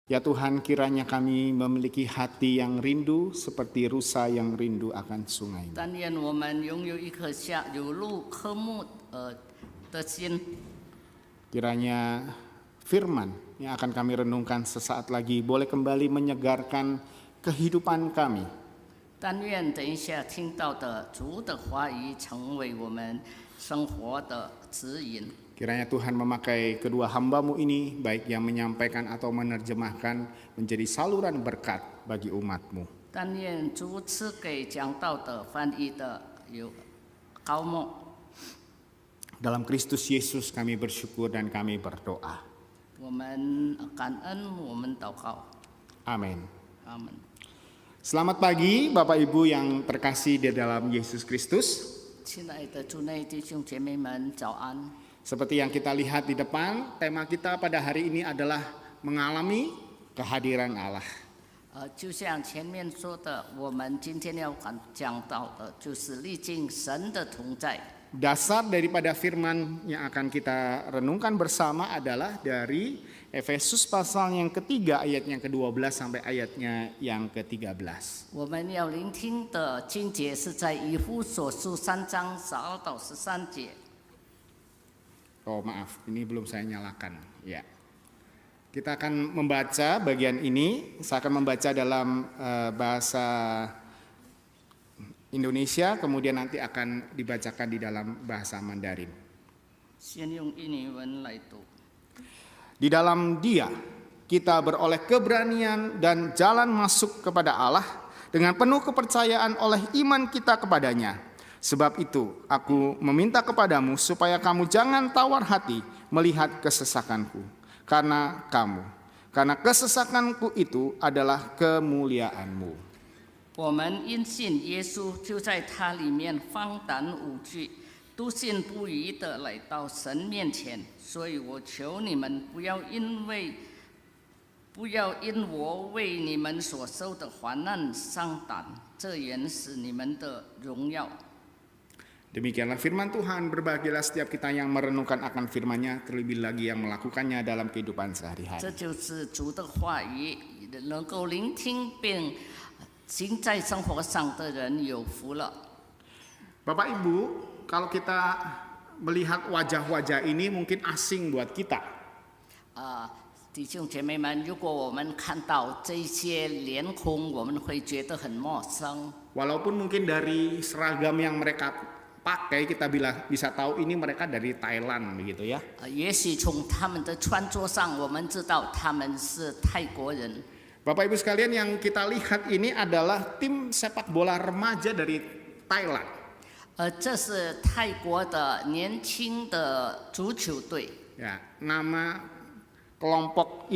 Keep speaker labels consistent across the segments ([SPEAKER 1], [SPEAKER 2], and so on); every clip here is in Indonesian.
[SPEAKER 1] Ya Tuhan, kiranya kami memiliki hati yang rindu seperti rusa yang rindu akan sungai.
[SPEAKER 2] 但愿我们拥有一颗有如渴慕的心。
[SPEAKER 1] Kiranya firman yang akan kami renungkan sesaat lagi boleh kembali menyegarkan kehidupan kami.
[SPEAKER 2] 但愿等一下听到的主的话语成为我们生活的指引。
[SPEAKER 1] Kiranya Tuhan memakai kedua hamba-Mu ini, baik yang menyampaikan atau menerjemahkan, menjadi saluran berkat bagi umat-Mu.
[SPEAKER 2] 但愿主赐给讲道的翻译的有高莫。
[SPEAKER 1] Dalam Kristus Yesus kami bersyukur dan kami berdoa.
[SPEAKER 2] 我们感恩，我们祷告。
[SPEAKER 1] Amin.
[SPEAKER 2] 阿门。
[SPEAKER 1] Selamat pagi Bapak Ibu yang terkasih di dalam Yesus Kristus.
[SPEAKER 2] 亲爱的主内弟兄姐妹们，早安。
[SPEAKER 1] Seperti yang kita lihat di depan, tema kita pada hari ini adalah mengalami kehadiran Allah.
[SPEAKER 2] 就像前面说的，我们今天要讲到的就是历经神的同在。
[SPEAKER 1] Dasar daripada firman yang akan kita renungkan bersama adalah dari Efesus pasal yang ketiga ayatnya ke-12 sampai ayatnya yang ke-13.
[SPEAKER 2] 我们要聆听的经节是在以弗所书3章12到13节。
[SPEAKER 1] Oh maaf, ini belum saya nyalakan. Ya, kita akan membaca bagian ini. Saya akan membaca dalam bahasa Indonesia, kemudian nanti akan dibacakan di dalam bahasa Mandarin.
[SPEAKER 2] 先用印尼文来读。
[SPEAKER 1] Di dalam Dia kita beroleh keberanian dan jalan masuk kepada Allah dengan penuh kepercayaan oleh iman kita kepadanya. Sebab itu aku meminta kepadamu supaya kamu jangan tawar hati melihat kesesakanku. Karena kesesakanku itu adalah kemuliaanmu.
[SPEAKER 2] 我们因信耶稣，就在他里面放胆无惧，笃信不疑的来到神面前。所以我求你们不要因我为你们所受的患难伤胆，这原是你们的荣耀。
[SPEAKER 1] Demikianlah firman Tuhan, berbahagialah setiap kita yang merenungkan akan firman-Nya, terlebih lagi yang melakukannya dalam kehidupan sehari-hari.
[SPEAKER 2] 这就是主的话语，能够聆听并行在生活上的人有福了。
[SPEAKER 1] Bapak Ibu, kalau kita melihat wajah-wajah ini mungkin asing buat kita.
[SPEAKER 2] 弟兄姐妹们，如果我们看到这些脸孔，我们会觉得很陌生。
[SPEAKER 1] Walaupun mungkin dari seragam yang mereka pakai kita bisa tahu ini mereka dari Thailand begitu ya.
[SPEAKER 2] 也许从他们的穿着上，我们知道他们是泰国人。
[SPEAKER 1] Bapak Ibu sekalian, yang kita lihat ini adalah tim sepak bola remaja dari Thailand.
[SPEAKER 2] 这是泰国的年轻的足球队。
[SPEAKER 1] Ya, nama kelompok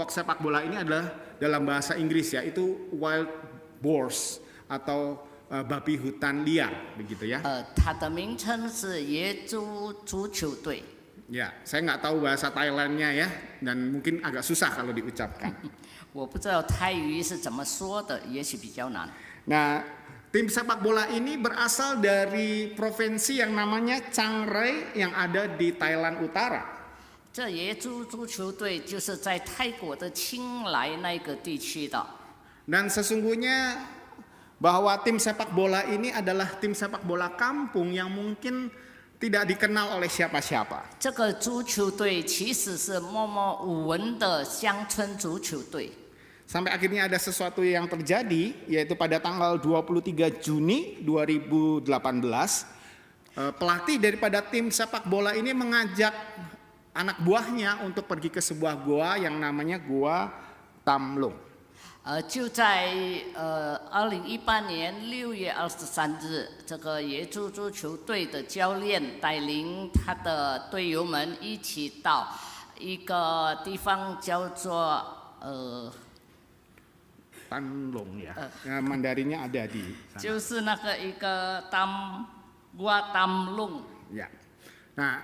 [SPEAKER 1] sepak bola ini adalah dalam bahasa Inggris ya, itu Wild Boars atau babi hutan liar begitu ya.
[SPEAKER 2] 它的名称是野猪足球队。
[SPEAKER 1] Ya, saya nggak tahu bahasa Thailandnya ya, dan mungkin agak susah kalau diucapkan.
[SPEAKER 2] 我不知道泰语是怎么说的，也许比较难。
[SPEAKER 1] Nah, tim sepak bola ini berasal dari provinsi yang namanya Chiang Rai yang ada di Thailand Utara.
[SPEAKER 2] 这野猪足球队就是在泰国的清莱那个地区的。
[SPEAKER 1] Dan sesungguhnya bahwa tim sepak bola ini adalah tim sepak bola kampung yang mungkin tidak dikenal oleh siapa-siapa.
[SPEAKER 2] 这个足球队其实是默默无闻的乡村足球队。
[SPEAKER 1] Sampai akhirnya ada sesuatu yang terjadi, yaitu pada tanggal 23 Juni 2018, pelatih daripada tim sepak bola ini mengajak anak buahnya untuk pergi ke sebuah goa yang namanya Goa Tam Lung.
[SPEAKER 2] 就在2018年6月23日，这个野猪足球队的教练带领他的队友们一起到一个地方叫做
[SPEAKER 1] Tan Lung ya. Mandarinnya ada di sana.
[SPEAKER 2] 就是那个一个Gua Tam Lung。
[SPEAKER 1] Ya. Nah,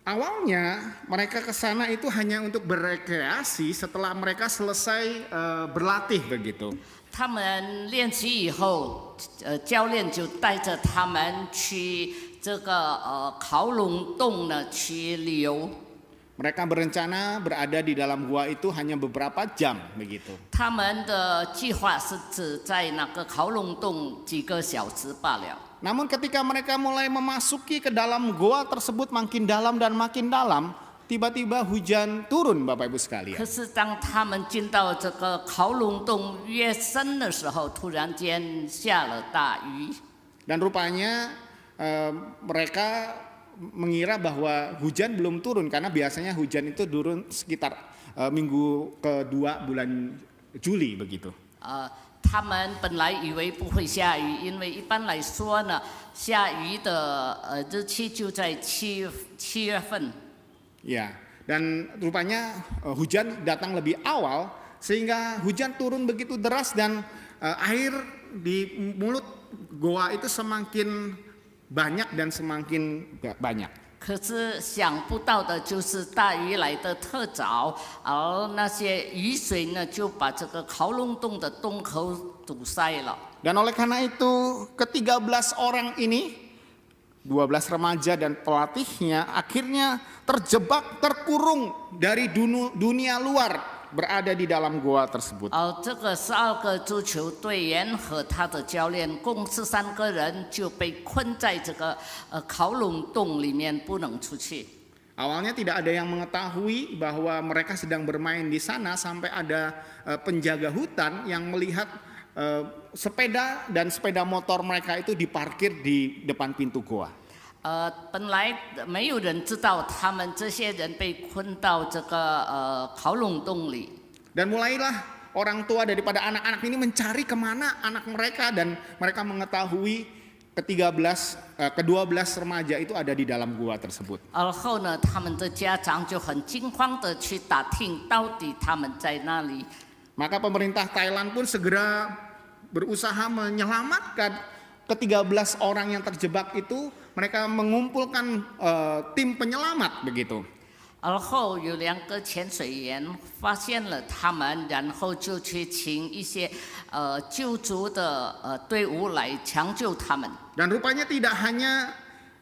[SPEAKER 1] awalnya mereka ke sana itu hanya untuk berekreasi setelah mereka selesai berlatih begitu.
[SPEAKER 2] 他们练习以后，教练就带着他们去这个考龙洞呢去旅游。
[SPEAKER 1] Mereka berencana berada di dalam gua itu hanya beberapa jam begitu.
[SPEAKER 2] 他们的计划是只在那个烤笼洞几个小时罢了。
[SPEAKER 1] Namun ketika mereka mulai memasuki ke dalam gua tersebut makin dalam, tiba-tiba hujan turun Bapak Ibu sekalian.
[SPEAKER 2] 可是当他们进到这个烤笼洞越深的时候，突然间下了大雨。
[SPEAKER 1] Dan rupanya mereka mengira bahwa hujan belum turun karena biasanya hujan itu turun sekitar minggu kedua bulan Juli begitu.
[SPEAKER 2] 他们本来以为不会下雨，因为一般来说呢，下雨的日期就在七月份。
[SPEAKER 1] Ya, dan rupanya hujan datang lebih awal sehingga hujan turun begitu deras dan air di mulut goa itu semakin banyak dan semakin banyak.
[SPEAKER 2] 可是想不到的就是大雨来得特早，而那些雨水呢，就把这个烤笼洞的洞口堵塞了。
[SPEAKER 1] Dan oleh karena itu ke-13 orang ini 12 remaja dan pelatihnya akhirnya terjebak, terkurung dari dunia luar berada di dalam goa tersebut.
[SPEAKER 2] 这个12个足球队员和他的教练共13个人就被困在这个烤笼洞里面，不能出去。
[SPEAKER 1] Awalnya tidak ada yang mengetahui bahwa mereka sedang bermain di sana sampai ada penjaga hutan yang melihat sepeda dan sepeda motor mereka itu diparkir di depan pintu goa.
[SPEAKER 2] 本来没有人知道他们这些人被困到这个烤笼洞里。
[SPEAKER 1] Dan mulailah orang tua daripada anak-anak ini mencari kemana anak mereka dan mereka mengetahui ke-12 remaja itu ada di dalam gua tersebut.
[SPEAKER 2] 而后呢，他们的家长就很惊慌的去打听到底他们在哪里。
[SPEAKER 1] Maka pemerintah Thailand pun segera berusaha menyelamatkan ke-13 orang yang terjebak itu. Mereka mengumpulkan tim penyelamat begitu.
[SPEAKER 2] 而后有2个潜水员发现了他们，然后就去请一些救助的队伍来抢救他们。
[SPEAKER 1] Dan rupanya tidak hanya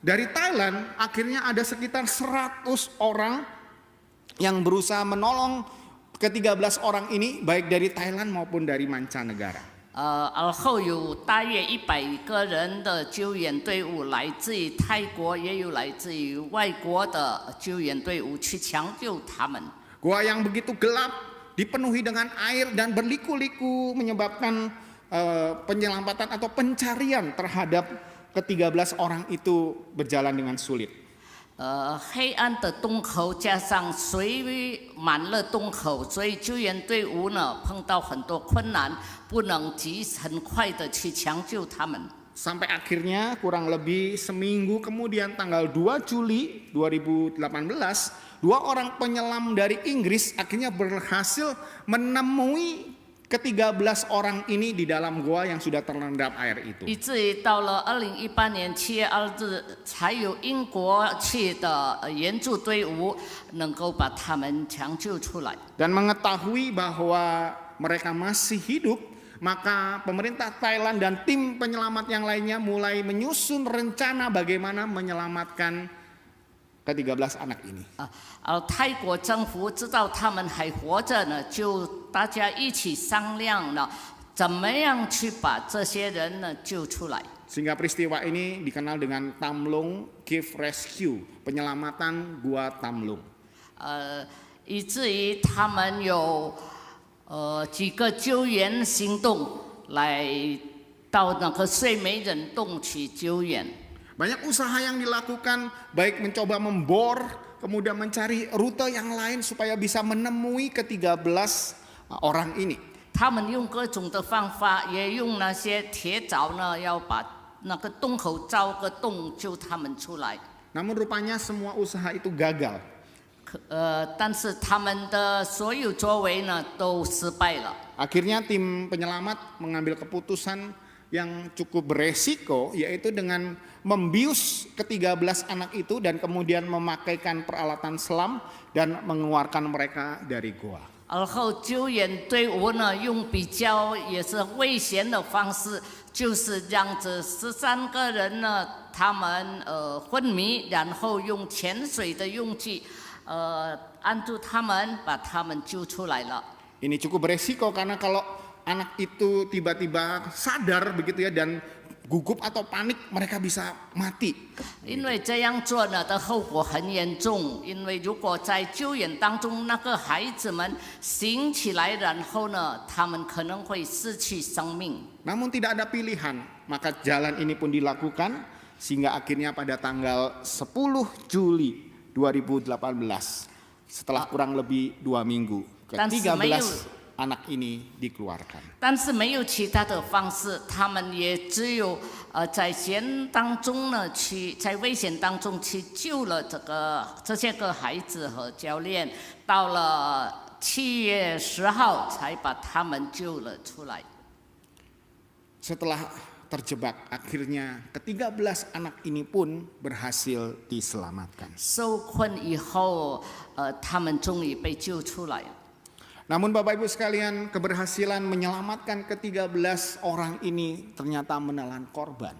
[SPEAKER 1] dari Thailand, akhirnya ada sekitar 100 orang yang berusaha menolong ke-13 orang ini baik dari Thailand maupun dari mancanegara.
[SPEAKER 2] 而后有大约100个人的救援队伍，来自于泰国，也有来自于外国的救援队伍去抢救他们。
[SPEAKER 1] Gua yang begitu gelap, dipenuhi dengan air dan berliku-liku menyebabkan penyelamatan atau pencarian terhadap ke-13 orang itu berjalan dengan sulit.
[SPEAKER 2] 黑暗的洞口加上水满了洞口，所以救援队伍呢碰到很多困难，不能很快的去抢救他们。
[SPEAKER 1] Sampai akhirnya kurang lebih seminggu kemudian tanggal 2 Juli 2018, 2 orang penyelam dari Inggris akhirnya berhasil menemui ke-13 orang ini di dalam goa yang sudah terendam air itu.
[SPEAKER 2] 以至于到了2018年7月2日，才有英国去的援助队伍能够把他们抢救出来。
[SPEAKER 1] Dan mengetahui bahwa mereka masih hidup, maka pemerintah Thailand dan tim penyelamat yang lainnya mulai menyusun rencana bagaimana menyelamatkan ke-13 anak ini.
[SPEAKER 2] 泰国政府知道他们还活着呢，就大家一起商量了，怎么样去把这些人呢救出来。
[SPEAKER 1] Sehingga peristiwa ini dikenal dengan Tamlung Cave Rescue, penyelamatan gua Tamlung.
[SPEAKER 2] 以至于他们有几个救援行动，来到那个睡美人洞去救援。
[SPEAKER 1] Banyak usaha yang dilakukan, baik mencoba membor, kemudian mencari rute yang lain supaya bisa menemui ke-13 orang ini.
[SPEAKER 2] 他们用各种的方法，也用那些铁凿呢，要把那个洞口凿个洞，救他们出来。
[SPEAKER 1] Namun rupanya semua usaha itu gagal.
[SPEAKER 2] 但是他们的所有作为呢，都失败了。
[SPEAKER 1] Akhirnya tim penyelamat mengambil keputusan yang cukup beresiko, yaitu dengan membius ke-13 anak itu dan kemudian memakaikan peralatan selam dan mengeluarkan mereka dari goa.
[SPEAKER 2] 而后救援队伍呢，用比较也是危险的方式，就是让这13个人呢，他们昏迷，然后用潜水的用具，按住他们，把他们救出来了。
[SPEAKER 1] Ini cukup beresiko karena kalau anak itu tiba-tiba sadar begitu ya dan gugup atau panik, mereka bisa mati.
[SPEAKER 2] 因为这样做呢的后果很严重，因为如果在救援当中那个孩子们醒起来，然后呢，他们可能会失去生命。
[SPEAKER 1] Namun tidak ada pilihan, maka jalan ini pun dilakukan sehingga akhirnya pada tanggal 10 Juli 2018 setelah kurang lebih 2 minggu ke-13 anak ini dikeluarkan.
[SPEAKER 2] 但是没有其他的方式，他们也只有在险当中呢，在危险当中去救了这些个孩子和教练，到了7月10号才把他们救了出来。
[SPEAKER 1] Setelah terjebak, akhirnya ke-13 anak ini pun berhasil diselamatkan.
[SPEAKER 2] 受困以后，他们终于被救出来了。
[SPEAKER 1] Namun Bapak Ibu sekalian, keberhasilan menyelamatkan ke-13 orang ini ternyata menelan korban.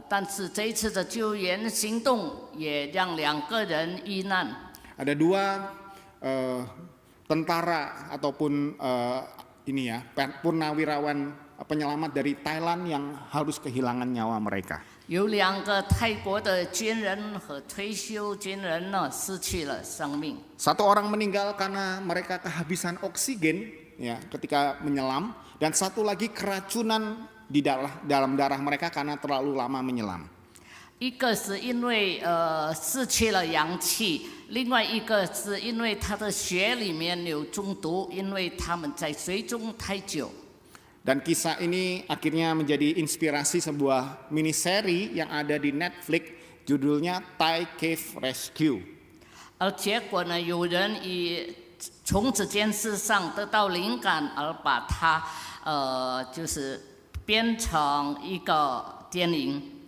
[SPEAKER 2] 但是这一次的救援行动也让2个人遇难。
[SPEAKER 1] Ada 2 tentara ataupun ini ya, purnawirawan penyelamat dari Thailand yang harus kehilangan nyawa mereka.
[SPEAKER 2] 有2个泰国的军人和退休军人呢，失去了生命。
[SPEAKER 1] Satu orang meninggal karena mereka kehabisan oksigen ya ketika menyelam, dan satu lagi keracunan di dalam darah mereka karena terlalu lama menyelam.
[SPEAKER 2] 一个是因为失去了氧气，另外一个是因为他的血里面有中毒，因为他们在水中太久。
[SPEAKER 1] Dan kisah ini akhirnya menjadi inspirasi sebuah miniseri yang ada di Netflix, judulnya Thai Cave Rescue.
[SPEAKER 2] 而结果呢，有人从这件事上得到灵感，而把它就是编成一个电影。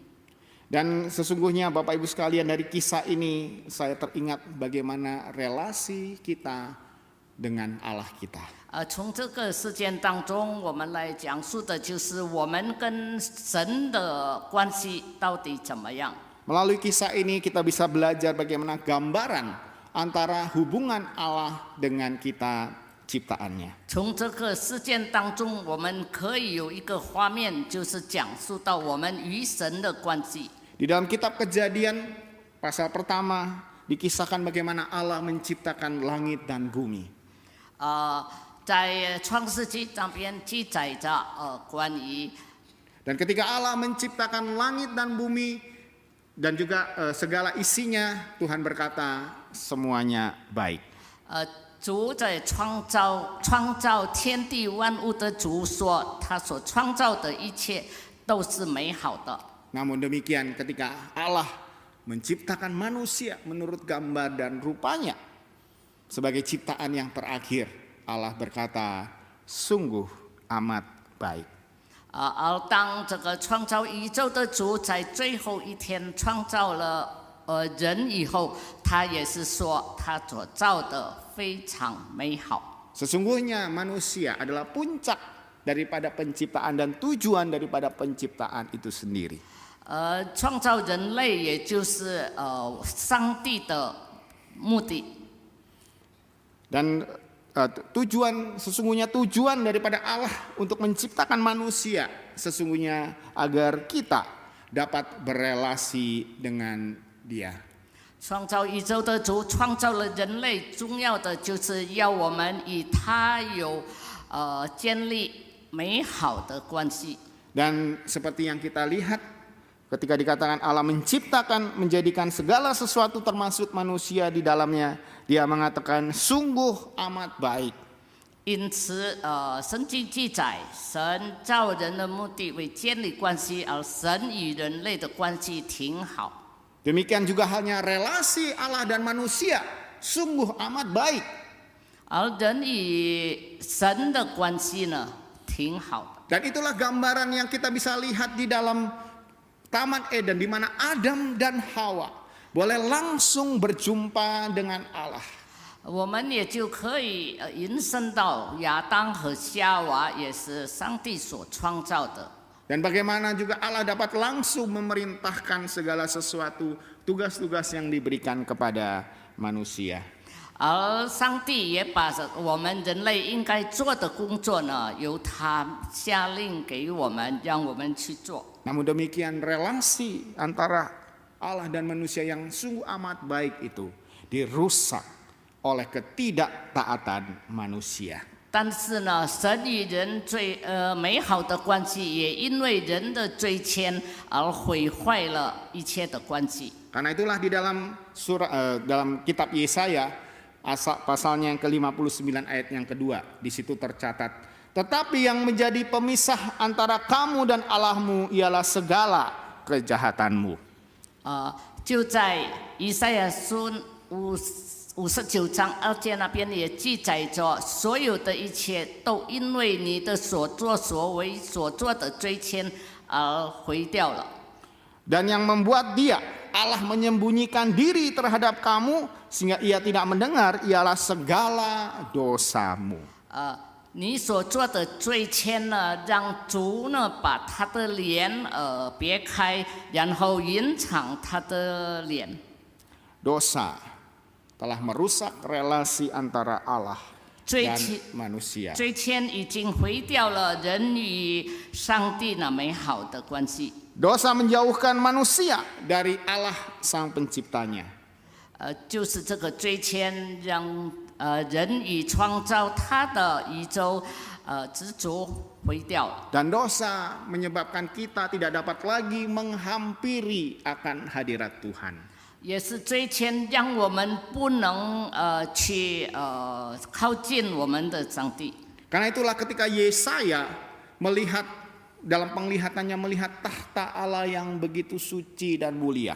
[SPEAKER 1] Dan sesungguhnya Bapak Ibu sekalian, dari kisah ini saya teringat bagaimana relasi kita dengan Allah kita.
[SPEAKER 2] 从这个事件当中，我们来讲述的就是我们跟神的关系到底怎么样。
[SPEAKER 1] Melalui kisah ini kita bisa belajar bagaimana gambaran antara hubungan Allah dengan kita ciptaannya.
[SPEAKER 2] 从这个事件当中，我们可以有一个画面，就是讲述到我们与神的关系。
[SPEAKER 1] Di dalam kitab Kejadian pasal pertama dikisahkan bagaimana Allah menciptakan langit dan bumi.
[SPEAKER 2] 在创世纪上边记载着关于
[SPEAKER 1] Dan ketika Allah menciptakan langit dan bumi dan juga segala isinya, Tuhan berkata semuanya baik.
[SPEAKER 2] 主在创造天地万物的主说，他所创造的一切都是美好的。
[SPEAKER 1] Namun demikian ketika Allah menciptakan manusia menurut gambar dan rupanya sebagai ciptaan yang terakhir, Allah berkata sungguh amat baik.
[SPEAKER 2] 而当这个创造宇宙的主在最后一天创造了人以后，他也是说他所造的非常美好。
[SPEAKER 1] Sesungguhnya manusia adalah puncak daripada penciptaan dan tujuan daripada penciptaan itu sendiri.
[SPEAKER 2] 创造人类也就是上帝的目的。
[SPEAKER 1] Dan sesungguhnya tujuan daripada Allah untuk menciptakan manusia sesungguhnya agar kita dapat berelasi dengan Dia.
[SPEAKER 2] 创造宇宙的主创造了人类，重要的就是要我们与他有建立美好的关系。
[SPEAKER 1] Dan seperti yang kita lihat ketika dikatakan Allah menciptakan, menjadikan segala sesuatu termasuk manusia di dalamnya, Dia mengatakan sungguh amat baik.
[SPEAKER 2] 因此，圣经记载，神造人的目的为建立关系，而神与人类的关系挺好。
[SPEAKER 1] Demikian juga halnya relasi Allah dan manusia sungguh amat baik.
[SPEAKER 2] 而人与神的关系呢，挺好的。
[SPEAKER 1] Dan itulah gambaran yang kita bisa lihat di dalam Taman Eden, di mana Adam dan Hawa boleh langsung berjumpa dengan Allah.
[SPEAKER 2] 我们也就可以引申到亚当和夏娃也是上帝所创造的。
[SPEAKER 1] Dan bagaimana juga Allah dapat langsung memerintahkan segala sesuatu, tugas-tugas yang diberikan kepada manusia.
[SPEAKER 2] 而上帝也把我们人类应该做的工作呢，由他下令给我们，让我们去做。
[SPEAKER 1] Namun demikian relasi antara Allah dan manusia yang sungguh amat baik itu dirusak oleh ketidaktaatan manusia.
[SPEAKER 2] 但是呢，神与人美好的关系，也因为人的罪愆而毁坏了一切的关系。
[SPEAKER 1] Karena itulah di dalam dalam kitab Yesaya pasalnya yang ke-59 ayat yang kedua, di situ tercatat, tetapi yang menjadi pemisah antara kamu dan Allahmu ialah segala kejahatanmu.
[SPEAKER 2] 就在以赛亚书59章2节那边也记载着，所有的一切都因为你的所作所为所做的罪愆而毁掉了。
[SPEAKER 1] Dan yang membuat dia Allah menyembunyikan diri terhadap kamu sehingga ia tidak mendengar ialah segala dosamu.
[SPEAKER 2] 你所做的罪愆呢，让主呢把他的脸别开，然后隐藏他的脸。
[SPEAKER 1] Dosa telah merusak relasi antara Allah dan manusia.
[SPEAKER 2] 罪愆已经毁掉了人与上帝那美好的关系。
[SPEAKER 1] Dosa menjauhkan manusia dari Allah sang penciptanya.
[SPEAKER 2] 就是这个罪愆让人与创造他的宇宙之主毁掉了。
[SPEAKER 1] Dan dosa menyebabkan kita tidak dapat lagi menghampiri akan hadirat Tuhan.
[SPEAKER 2] 也是罪愆让我们不能去靠近我们的上帝。
[SPEAKER 1] Karena itulah ketika Yesaya melihat dalam penglihatannya melihat tahta Allah yang begitu suci dan mulia.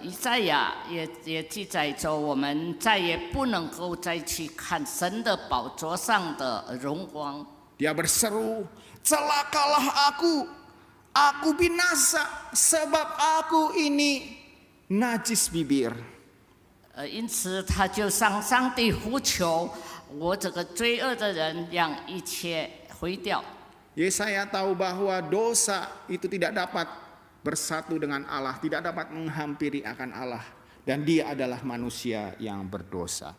[SPEAKER 2] 以赛亚也记载着，我们再也不能够再去看神的宝座上的荣光。
[SPEAKER 1] Dia berseru, celakalah aku binasa sebab aku ini najis bibir.
[SPEAKER 2] 因此他就向上帝呼求，我这个罪恶的人，让一切毁掉。
[SPEAKER 1] Yesaya tahu bahwa dosa itu tidak dapat bersatu dengan Allah, tidak dapat menghampiri akan Allah, dan dia adalah manusia yang berdosa.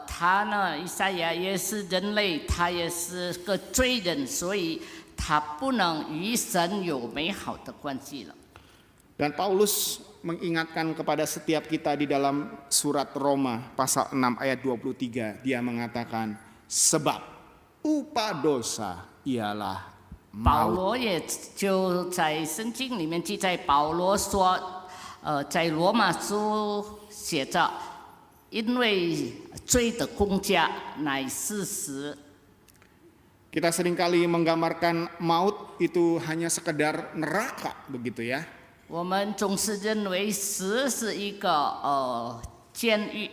[SPEAKER 2] 他呢，以赛亚也是人类，他也是个罪人，所以他不能与神有美好的关系了。
[SPEAKER 1] Dan Paulus mengingatkan kepada setiap kita di dalam surat Roma pasal 6 ayat 23, dia mengatakan, sebab upah dosa ialah
[SPEAKER 2] 保
[SPEAKER 1] maut.
[SPEAKER 2] 罗也就在圣经里面记载，保罗说，在罗马书写着，因为罪的工价乃是死。
[SPEAKER 1] Kita seringkali menggambarkan maut itu hanya sekedar neraka, begitu ya.
[SPEAKER 2] 我们总是认为死是一个监狱，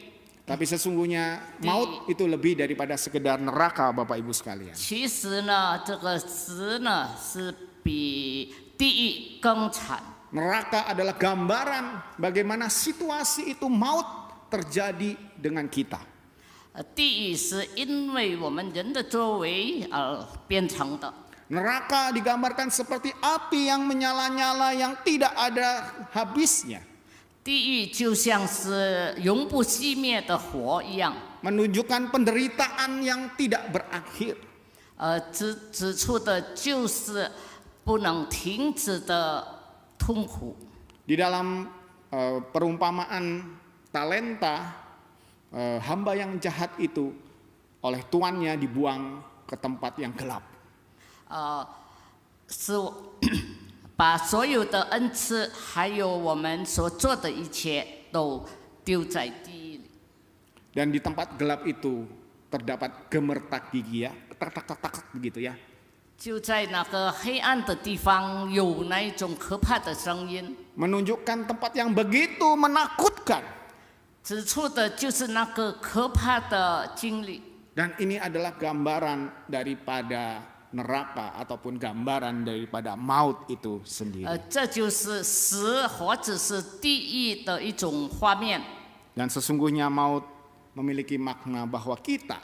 [SPEAKER 1] Tapi sesungguhnya maut itu lebih daripada sekedar neraka, Bapak Ibu sekalian.
[SPEAKER 2] 其实呢，这个死呢是比地狱更惨。
[SPEAKER 1] Neraka adalah gambaran bagaimana situasi itu maut terjadi dengan kita.
[SPEAKER 2] 地狱是因为我们人的作为而变成的。
[SPEAKER 1] Neraka digambarkan seperti api yang menyala-nyala yang tidak ada habisnya.
[SPEAKER 2] 地狱就像是永不熄灭的火一样，
[SPEAKER 1] Menunjukkan penderitaan yang tidak berakhir.
[SPEAKER 2] 指出的就是不能停止的痛苦。
[SPEAKER 1] Di dalam perumpamaan talenta, hamba yang jahat itu oleh tuannya dibuang ke tempat yang gelap.
[SPEAKER 2] 是把所有的恩赐，还有我们所做的一切，都丢在地狱里。
[SPEAKER 1] Dan di tempat gelap itu terdapat gemertak gigi ya, tak begitu ya.
[SPEAKER 2] 就在那个黑暗的地方，有那一种可怕的声音，
[SPEAKER 1] Menunjukkan tempat yang begitu menakutkan.
[SPEAKER 2] 指出的就是那个可怕的经历。
[SPEAKER 1] Dan ini adalah gambaran daripada neraka ataupun gambaran daripada maut itu sendiri.
[SPEAKER 2] 这就是死或者是地狱的一种画面。
[SPEAKER 1] Dan sesungguhnya maut memiliki makna bahwa kita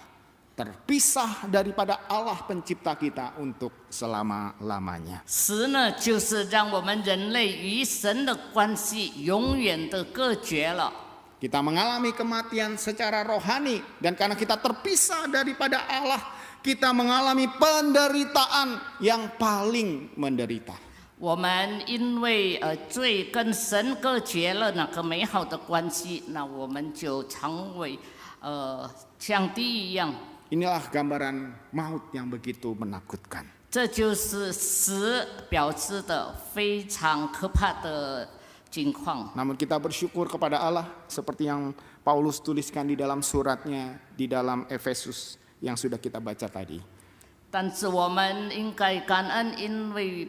[SPEAKER 1] terpisah daripada Allah pencipta kita untuk selama-lamanya.
[SPEAKER 2] 死呢，就是让我们人类与神的关系永远的隔绝了。
[SPEAKER 1] Kita mengalami kematian secara rohani, dan karena kita terpisah daripada Allah, kita mengalami penderitaan yang paling menderita.
[SPEAKER 2] 我们因为罪跟神隔绝了那个美好的关系，那我们就成为像地一样。
[SPEAKER 1] Inilah gambaran maut yang begitu menakutkan.
[SPEAKER 2] 这就是死表示的非常可怕的境况。
[SPEAKER 1] Namun kita bersyukur kepada Allah seperti yang Paulus tuliskan di dalam suratnya di dalam Efesus yang sudah kita baca tadi.
[SPEAKER 2] 但是我们应该感恩，因为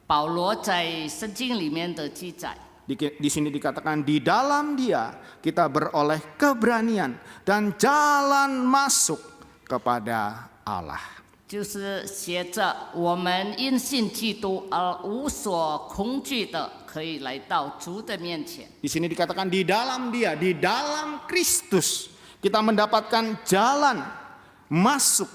[SPEAKER 2] 保罗在圣经里面的记载。
[SPEAKER 1] Di sini dikatakan di dalam Dia kita beroleh keberanian dan jalan masuk kepada Allah.
[SPEAKER 2] 就是写着我们因信基督而无所恐惧的，可以来到主的面前。
[SPEAKER 1] Di sini dikatakan di dalam Dia, di dalam Kristus kita mendapatkan jalan masuk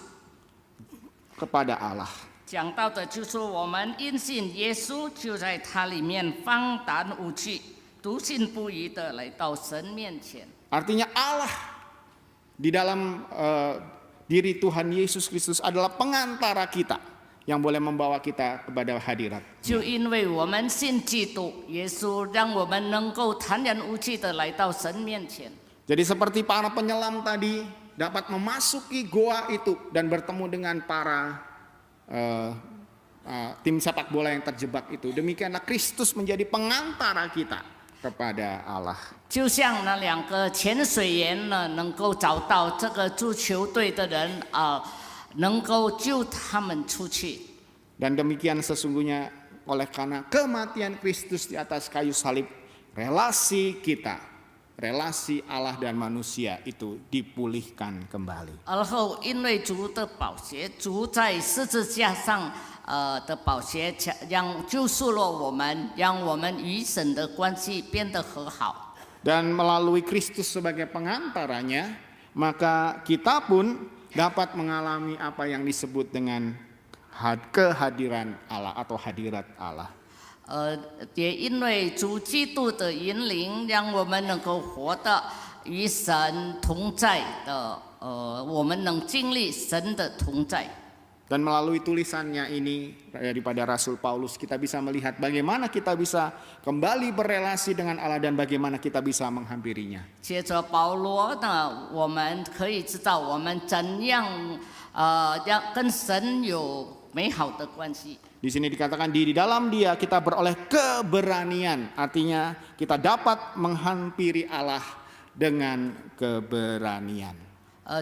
[SPEAKER 1] kepada Allah.
[SPEAKER 2] 讲到的就是我们因信耶稣，就在他里面放胆无惧，笃信不疑的来到神面前。
[SPEAKER 1] Artinya Allah di dalam diri Tuhan Yesus Kristus adalah pengantara kita yang boleh membawa kita kepada hadirat.
[SPEAKER 2] 就因为我们信基督耶稣，让我们能够坦然无惧的来到神面前。
[SPEAKER 1] Jadi seperti para penyelam tadi dapat memasuki goa itu dan bertemu dengan para tim sepak bola yang terjebak itu. Demikianlah Kristus menjadi pengantara kita kepada Allah.
[SPEAKER 2] 就像那两个潜水员呢，能够找到这个足球队的人能够救他们出去。
[SPEAKER 1] Dan demikian sesungguhnya oleh karena kematian Kristus di atas kayu salib, relasi kita, relasi Allah dan manusia itu dipulihkan kembali.
[SPEAKER 2] 而后因为主的宝血，主在十字架上的宝血，让救赎了我们，让我们与神的关系变得和好。
[SPEAKER 1] Dan melalui Kristus sebagai pengantaranya, maka kita pun dapat mengalami apa yang disebut dengan kehadiran Allah atau hadirat Allah.
[SPEAKER 2] 也因为主基督的引领，让我们能够活得与神同在的，我们能经历神的同在。
[SPEAKER 1] Dan melalui tulisannya ini daripada Rasul Paulus, kita bisa melihat bagaimana kita bisa kembali berelasi dengan Allah dan bagaimana kita bisa menghampirinya.
[SPEAKER 2] 接着保罗呢，我们可以知道我们怎样让跟神有美好的关系。
[SPEAKER 1] Di sini dikatakan di dalam Dia kita beroleh keberanian, artinya kita dapat menghampiri Allah dengan keberanian.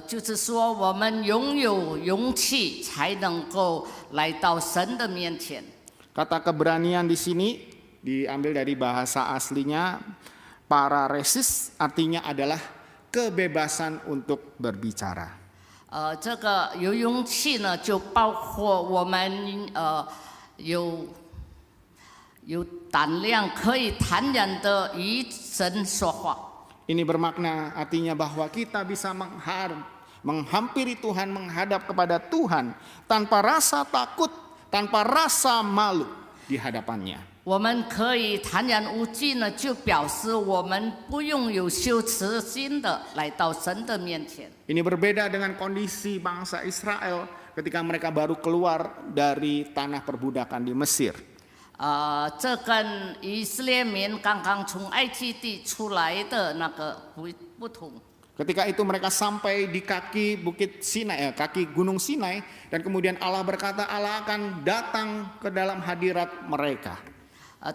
[SPEAKER 2] 就是说我们拥有勇气，才能够来到神的面前。
[SPEAKER 1] Kata keberanian di sini diambil dari bahasa aslinya pararesis, artinya adalah kebebasan untuk berbicara.
[SPEAKER 2] 这个有勇气呢，就包括我们有胆量，可以坦然的与神说话。
[SPEAKER 1] Ini bermakna artinya bahwa kita bisa menghampiri Tuhan, menghadap kepada Tuhan tanpa rasa takut, tanpa rasa malu di hadapannya.
[SPEAKER 2] 我们可以坦然无惧呢，就表示我们不用有羞耻心的来到神的面前。
[SPEAKER 1] Ini berbeda dengan kondisi bangsa Israel ketika mereka baru keluar dari tanah perbudakan di Mesir.
[SPEAKER 2] 这跟以色列民刚刚从埃及地出来的那个不同。
[SPEAKER 1] Ketika itu mereka sampai di kaki bukit Sinai, kaki gunung Sinai, dan kemudian Allah berkata Allah akan datang ke dalam hadirat mereka.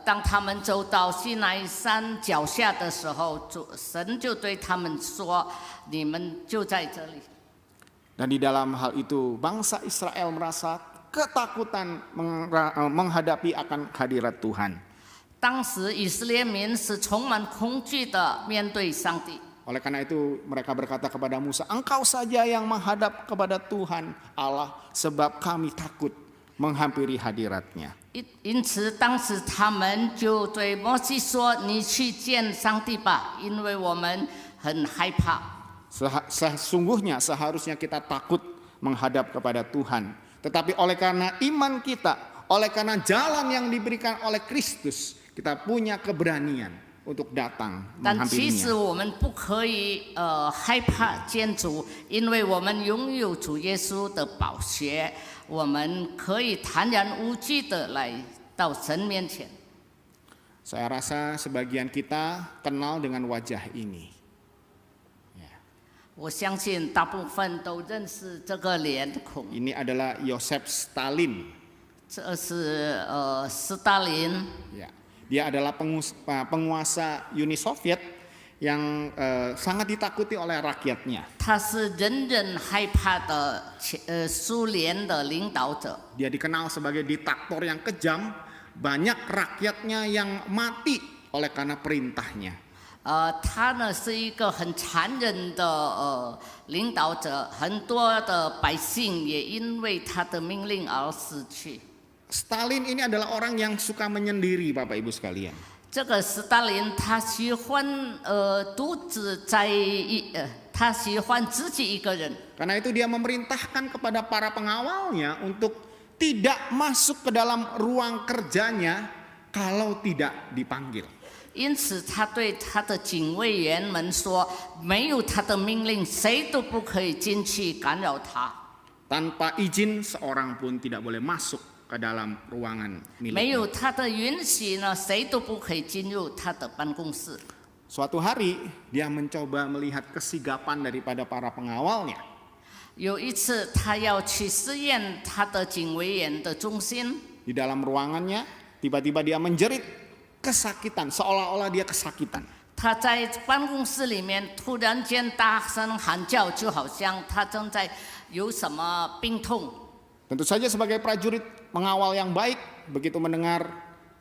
[SPEAKER 2] 当他们走到西奈山脚下的时候，神就对他们说：“你们就在这里。”
[SPEAKER 1] Dan di dalam hal itu bangsa Israel merasa ketakutan menghadapi akan hadirat Tuhan.
[SPEAKER 2] 当时以色列民是充满恐惧的面对上帝。
[SPEAKER 1] Oleh karena itu mereka berkata kepada Musa, engkau saja yang menghadap kepada Tuhan Allah, sebab kami takut menghampiri hadiratnya.
[SPEAKER 2] 因此，当时他们就对摩西说：“你去见上帝吧，因为我们很害怕。”
[SPEAKER 1] Sesungguhnya seharusnya kita takut menghadap kepada Tuhan. Tetapi oleh karena iman kita, oleh karena jalan yang diberikan oleh Kristus, kita punya keberanian untuk datang
[SPEAKER 2] 但其实
[SPEAKER 1] menghampirinya.
[SPEAKER 2] 我们不可以害怕见主，因为我们拥有主耶稣的宝血，我们可以坦然无惧的来到神面前。
[SPEAKER 1] Saya rasa sebagian kita kenal dengan wajah ini.
[SPEAKER 2] 我相信大部分都认识这个脸孔，
[SPEAKER 1] Ini adalah Yosef Stalin.
[SPEAKER 2] 这是斯大林，
[SPEAKER 1] Ya, dia adalah penguasa Uni Soviet yang sangat ditakuti oleh rakyatnya.
[SPEAKER 2] 他是人人害怕的苏联的领导者。
[SPEAKER 1] Dia dikenal sebagai diktator yang kejam, banyak rakyatnya yang mati oleh karena perintahnya.
[SPEAKER 2] 他呢是一个很残忍的领导者，很多的百姓也因为他的命令而死去。
[SPEAKER 1] Stalin ini adalah orang yang suka menyendiri, Bapak Ibu sekalian.
[SPEAKER 2] 这个斯大林他喜欢独自他喜欢自己一个人。
[SPEAKER 1] Karena itu dia memerintahkan kepada para pengawalnya untuk tidak masuk ke dalam ruang kerjanya kalau tidak dipanggil.
[SPEAKER 2] 因此，他对他的警卫员们说：“没有他的命令，谁都不可以进去干扰他。
[SPEAKER 1] Tanpa izin seorang pun tidak boleh masuk ke dalam ruangan
[SPEAKER 2] 没有
[SPEAKER 1] miliknya.
[SPEAKER 2] 他的允许呢，谁都不可以进入他的办公室。”
[SPEAKER 1] Suatu hari dia mencoba melihat kesigapan daripada para pengawalnya.
[SPEAKER 2] 有一次，他要去试验他的警卫员的忠心，
[SPEAKER 1] Di dalam ruangannya tiba-tiba dia menjerit kesakitan, seolah-olah dia kesakitan.
[SPEAKER 2] 他在办公室里面突然间大声喊叫，就好像他正在有什么病痛。
[SPEAKER 1] Tentu saja sebagai prajurit pengawal yang baik, begitu mendengar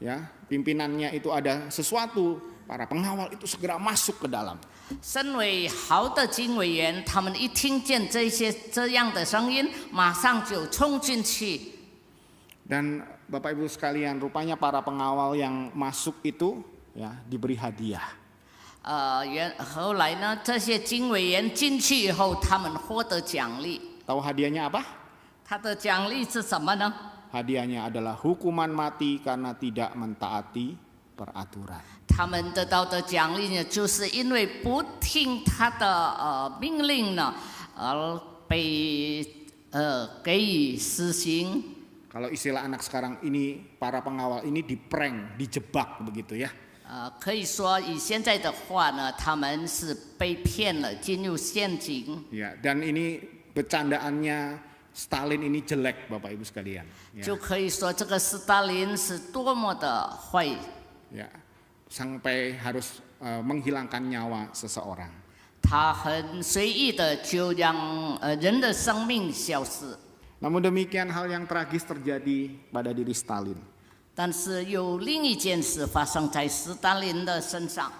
[SPEAKER 1] ya pimpinannya itu ada sesuatu, para pengawal itu segera masuk ke dalam.
[SPEAKER 2] 身为好的警卫员，他们一听见这样的声音，马上就冲进去。
[SPEAKER 1] Dan Bapak Ibu sekalian, rupanya para pengawal yang masuk itu ya diberi hadiah.
[SPEAKER 2] 后来呢，这些警卫员进去以后，他们获得奖励。
[SPEAKER 1] Tahu hadiahnya apa?
[SPEAKER 2] 他的奖励是什么呢？
[SPEAKER 1] Hadiahnya adalah hukuman mati karena tidak mentaati peraturan.
[SPEAKER 2] 他们得到的奖励呢，就是因为不听他的命令呢，而被给予死刑。
[SPEAKER 1] Kalau istilah anak sekarang ini, para pengawal ini diprank, dijebak begitu ya.
[SPEAKER 2] 可以说以现在的话呢，他们是被骗了，进入陷阱。
[SPEAKER 1] Ya, dan ini bercandaannya Stalin ini jelek, Bapak Ibu sekalian.
[SPEAKER 2] 就可以说这个斯大林是多么的坏。
[SPEAKER 1] Ya, sampai harus menghilangkan nyawa seseorang.
[SPEAKER 2] 他很随意的就让人的生命消失。
[SPEAKER 1] Namun demikian hal yang tragis terjadi pada diri Stalin.
[SPEAKER 2] 但是有另一件事发生在斯大林的身上。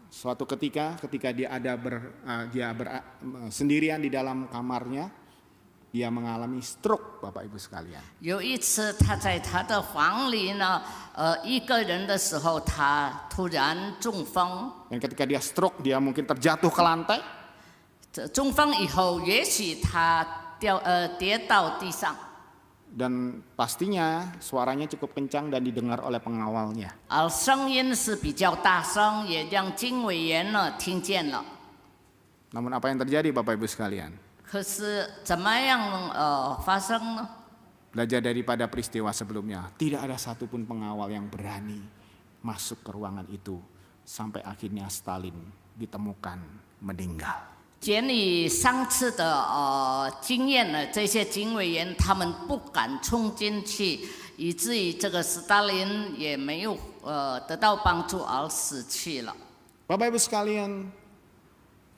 [SPEAKER 1] Suatu ketika dia sendirian di dalam kamarnya, dia mengalami stroke, Bapak Ibu sekalian.
[SPEAKER 2] 有一次，他在他的房里呢，一个人的时候，他突然中风。
[SPEAKER 1] Dan ketika dia stroke, dia mungkin terjatuh ke lantai.
[SPEAKER 2] 中风以后，也许他跌到地上。
[SPEAKER 1] Dan pastinya suaranya cukup kencang dan didengar oleh pengawalnya.
[SPEAKER 2] 而声音是比较大声，也让警卫员呢听见了。
[SPEAKER 1] Namun apa yang terjadi, Bapak Ibu sekalian?
[SPEAKER 2] 可是怎么样发生呢？
[SPEAKER 1] Belajar daripada peristiwa sebelumnya, tidak ada satupun pengawal yang berani masuk ke ruangan itu sampai akhirnya Stalin ditemukan meninggal.
[SPEAKER 2] 鉴于上次的经验呢，这些警卫员他们不敢冲进去，以至于这个斯大林也没有得到帮助而死去了。
[SPEAKER 1] Bapak Ibu sekalian,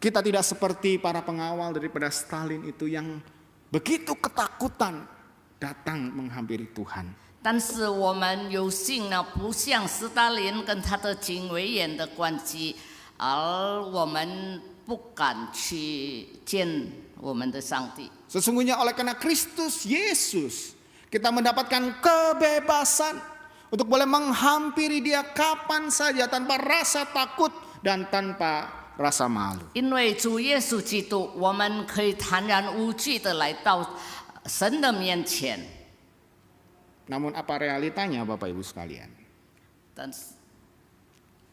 [SPEAKER 1] kita tidak seperti para pengawal daripada Stalin itu yang begitu ketakutan datang menghampiri Tuhan.
[SPEAKER 2] 但是我们有幸呢，不像斯大林跟他的警卫员的关系，而我们不敢去见我们的上帝。
[SPEAKER 1] Sesungguhnya oleh karena Kristus Yesus, kita mendapatkan kebebasan untuk boleh menghampiri Dia kapan saja tanpa rasa takut dan tanpa rasa malu.
[SPEAKER 2] 因为主耶稣基督，我们可以坦然无惧的来到神的面前。
[SPEAKER 1] Namun apa realitanya, Bapak Ibu sekalian?
[SPEAKER 2] 但是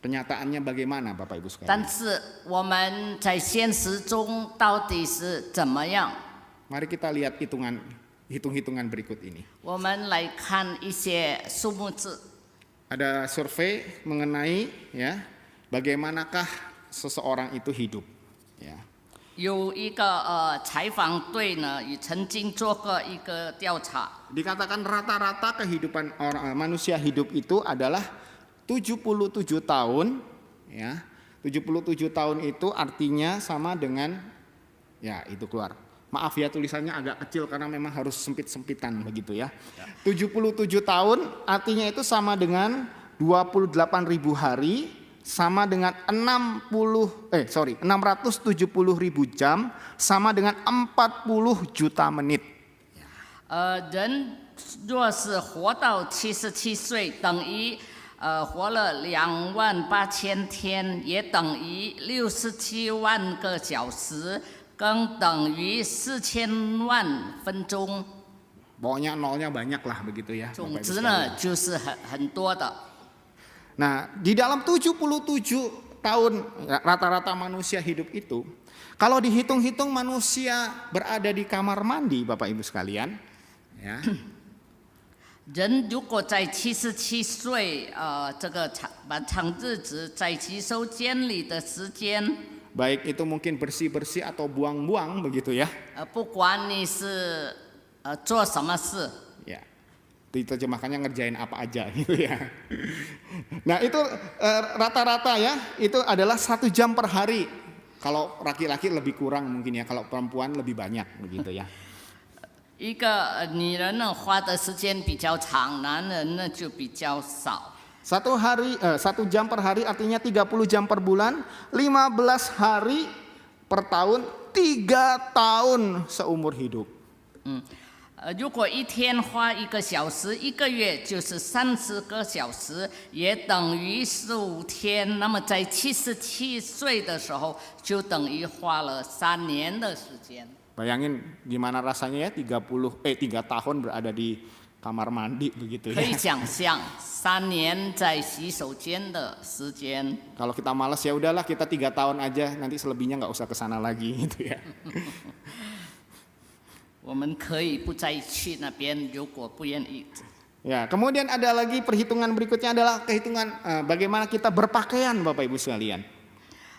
[SPEAKER 1] Kenyataannya bagaimana Bapak Ibu
[SPEAKER 2] 但
[SPEAKER 1] sekalian?
[SPEAKER 2] 是我们在现实中到底是怎么样？
[SPEAKER 1] Mari kita lihat hitung-hitungan berikut ini.
[SPEAKER 2] 我们来看一些数目字。
[SPEAKER 1] Ada survei mengenai ya bagaimanakah seseorang itu hidup. Ya.
[SPEAKER 2] 有一个采访队呢，也曾经做过一个调查。
[SPEAKER 1] Dikatakan rata-rata kehidupan manusia hidup itu adalah 77 tahun, ya. 77 tahun itu artinya sama dengan, ya itu keluar. Maaf ya tulisannya agak kecil karena memang harus sempit-sempitan begitu ya. 77 tahun artinya itu sama dengan 28.000 hari, sama dengan 670.000 jam, sama dengan 40 juta menit.
[SPEAKER 2] 人若是活到77岁，等于活了28000天，也等于67万个小时，更等于4000万分钟。
[SPEAKER 1] Pokoknya nolnya banyak lah begitu ya.
[SPEAKER 2] 总
[SPEAKER 1] Bapak Ibu
[SPEAKER 2] 之
[SPEAKER 1] sekalian.
[SPEAKER 2] 呢，就是很多的。
[SPEAKER 1] Nah, di dalam 77 tahun rata-rata manusia hidup itu, kalau dihitung-hitung manusia berada di kamar mandi, Bapak Ibu sekalian, ya.
[SPEAKER 2] 人如果在77岁，这个蛮长日子在洗手间里的时间，
[SPEAKER 1] baik itu mungkin bersih-bersih atau buang-buang begitu ya.
[SPEAKER 2] 不管你是做什么事，
[SPEAKER 1] Ya. Diterjemahkannya ngerjain apa aja gitu ya. Nah, itu rata-rata ya, itu adalah 1 jam per hari. Kalau laki-laki lebih kurang mungkin ya, kalau perempuan lebih banyak begitu ya.
[SPEAKER 2] 一个女人呢花的时间比较长，男人呢就比较少。
[SPEAKER 1] 1 jam per hari artinya 30 jam per bulan, 15 hari per tahun, 3 tahun seumur hidup.
[SPEAKER 2] 如果一天花1个小时，1个月就是30个小时，也等于15天。那么在77岁的时候，就等于花了3年的时间。
[SPEAKER 1] Bayangin gimana rasanya ya 3 tahun berada di kamar mandi begitu
[SPEAKER 2] 可
[SPEAKER 1] ya.
[SPEAKER 2] 以想象3年在洗手间的时间。
[SPEAKER 1] Kalau kita malas ya udahlah kita 3 tahun aja, nanti selebihnya nggak usah ke sana lagi gitu ya.
[SPEAKER 2] 我们可以不再去那边，如果不愿意。
[SPEAKER 1] Ya, kemudian ada lagi perhitungan berikutnya adalah kehitungan bagaimana kita berpakaian Bapak Ibu sekalian.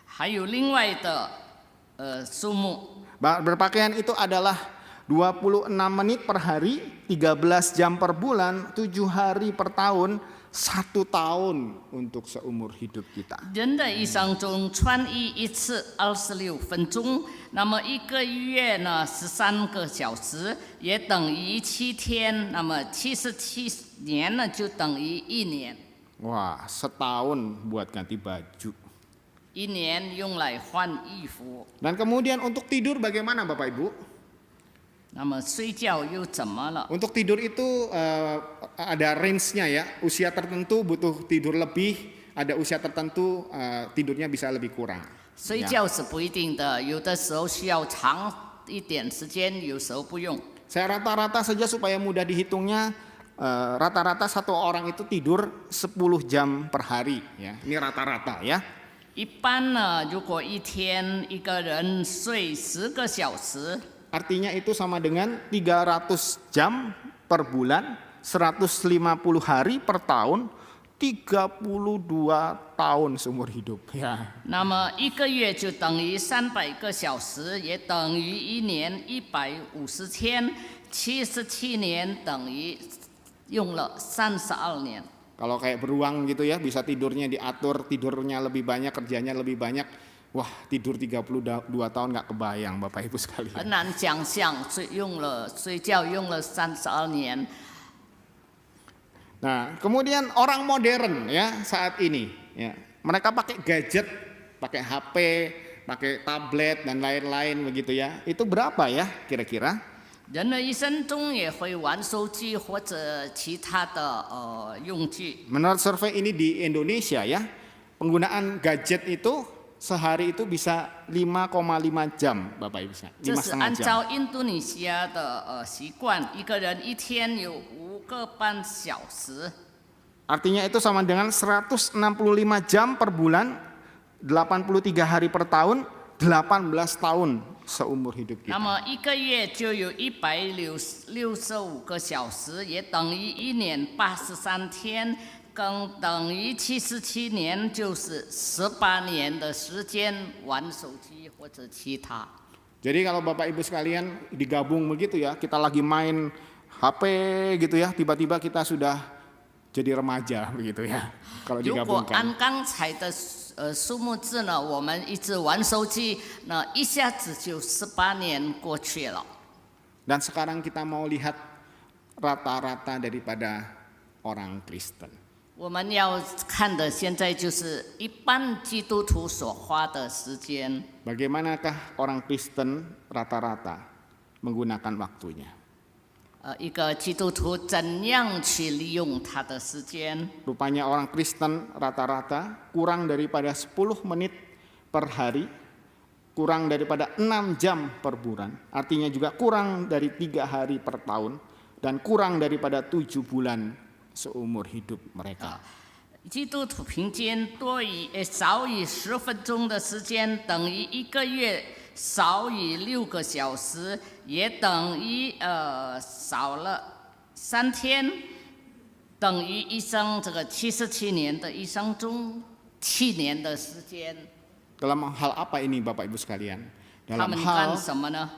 [SPEAKER 2] 还有另外的数目。
[SPEAKER 1] Berpakaian itu adalah 26 menit per hari, 13 jam per bulan, 7 hari per tahun, 1 tahun untuk seumur hidup kita.
[SPEAKER 2] 人的一生中穿衣一次26分钟，那么1个月呢13个小时，也等于7天，那么77年呢就等于1年。
[SPEAKER 1] Wah, setahun buat ganti baju.
[SPEAKER 2] 1年用来换衣服，
[SPEAKER 1] Dan kemudian untuk tidur bagaimana Bapak Ibu?
[SPEAKER 2] 那么睡觉又怎么了？
[SPEAKER 1] Untuk tidur itu ada range-nya ya. Usia tertentu butuh tidur lebih, ada usia tertentu tidurnya bisa lebih kurang.
[SPEAKER 2] 睡觉是不一定的，有的时候需要长一点时间，有时候不用。
[SPEAKER 1] Saya rata-rata saja supaya mudah dihitungnya, rata-rata satu orang itu tidur 10 jam per hari ya. Ini rata-rata ya.
[SPEAKER 2] 一般呢，如果一天一个人睡10个小时，
[SPEAKER 1] Artinya itu sama dengan 300 jam per bulan, 150 hari per tahun, 32 tahun seumur hidup ya.
[SPEAKER 2] 那么1个月就等于300个小时，也等于1年150天，77年等于用了32年。
[SPEAKER 1] Kalau kayak beruang gitu ya, bisa tidurnya diatur, tidurnya lebih banyak, kerjanya lebih banyak. Wah, tidur 32 tahun nggak kebayang Bapak Ibu sekalian.
[SPEAKER 2] 很难想象，睡觉用了32年。
[SPEAKER 1] Nah, kemudian orang modern ya saat ini ya, mereka pakai gadget, pakai HP, pakai tablet dan lain-lain begitu ya. Itu berapa ya kira-kira?
[SPEAKER 2] 人的一生中也会玩手机或者其他的用具。
[SPEAKER 1] Menurut survei ini di Indonesia ya, penggunaan gadget itu sehari itu bisa 5,5 jam Bapak Ibu sekalian.
[SPEAKER 2] 这是按
[SPEAKER 1] 5,5 jam.
[SPEAKER 2] 照印度尼西亚的习惯，一个人一天有5个半小时。
[SPEAKER 1] Artinya itu sama dengan 165 jam per bulan, 83 hari per tahun, 18 tahun seumur hidup
[SPEAKER 2] 那
[SPEAKER 1] kita.
[SPEAKER 2] 么一个月就有165个小时，也等于一年83天，更等于77年，就是18年的时间玩手机或者其他。
[SPEAKER 1] Jadi kalau Bapak Ibu sekalian digabung begitu ya, kita lagi main HP gitu ya, tiba-tiba kita sudah jadi remaja begitu ya. Kalau
[SPEAKER 2] 如果
[SPEAKER 1] digabungkan.
[SPEAKER 2] 按刚才的数目字呢，我们一直玩手机，那一下子就18年过去了。
[SPEAKER 1] Dan sekarang kita mau lihat rata-rata daripada orang Kristen.
[SPEAKER 2] 我们要看的现在就是一般基督徒所花的时间。
[SPEAKER 1] Bagaimanakah orang Kristen rata-rata menggunakan waktunya?
[SPEAKER 2] 一个基督徒怎样去利用他的时间？
[SPEAKER 1] Rupanya orang Kristen rata-rata kurang daripada 10 menit per hari, kurang daripada 6 jam per bulan. Artinya juga kurang dari 3 hari per tahun dan kurang daripada 7 bulan seumur hidup mereka.
[SPEAKER 2] 基督徒平均少于10分钟的时间，等于一个月少于6个小时，也等于少了3天，等于一生这个77年的一生中7年的时间。
[SPEAKER 1] Dalam hal apa ini Bapak Ibu sekalian?
[SPEAKER 2] 他
[SPEAKER 1] Dalam
[SPEAKER 2] 们干
[SPEAKER 1] hal
[SPEAKER 2] 什么呢？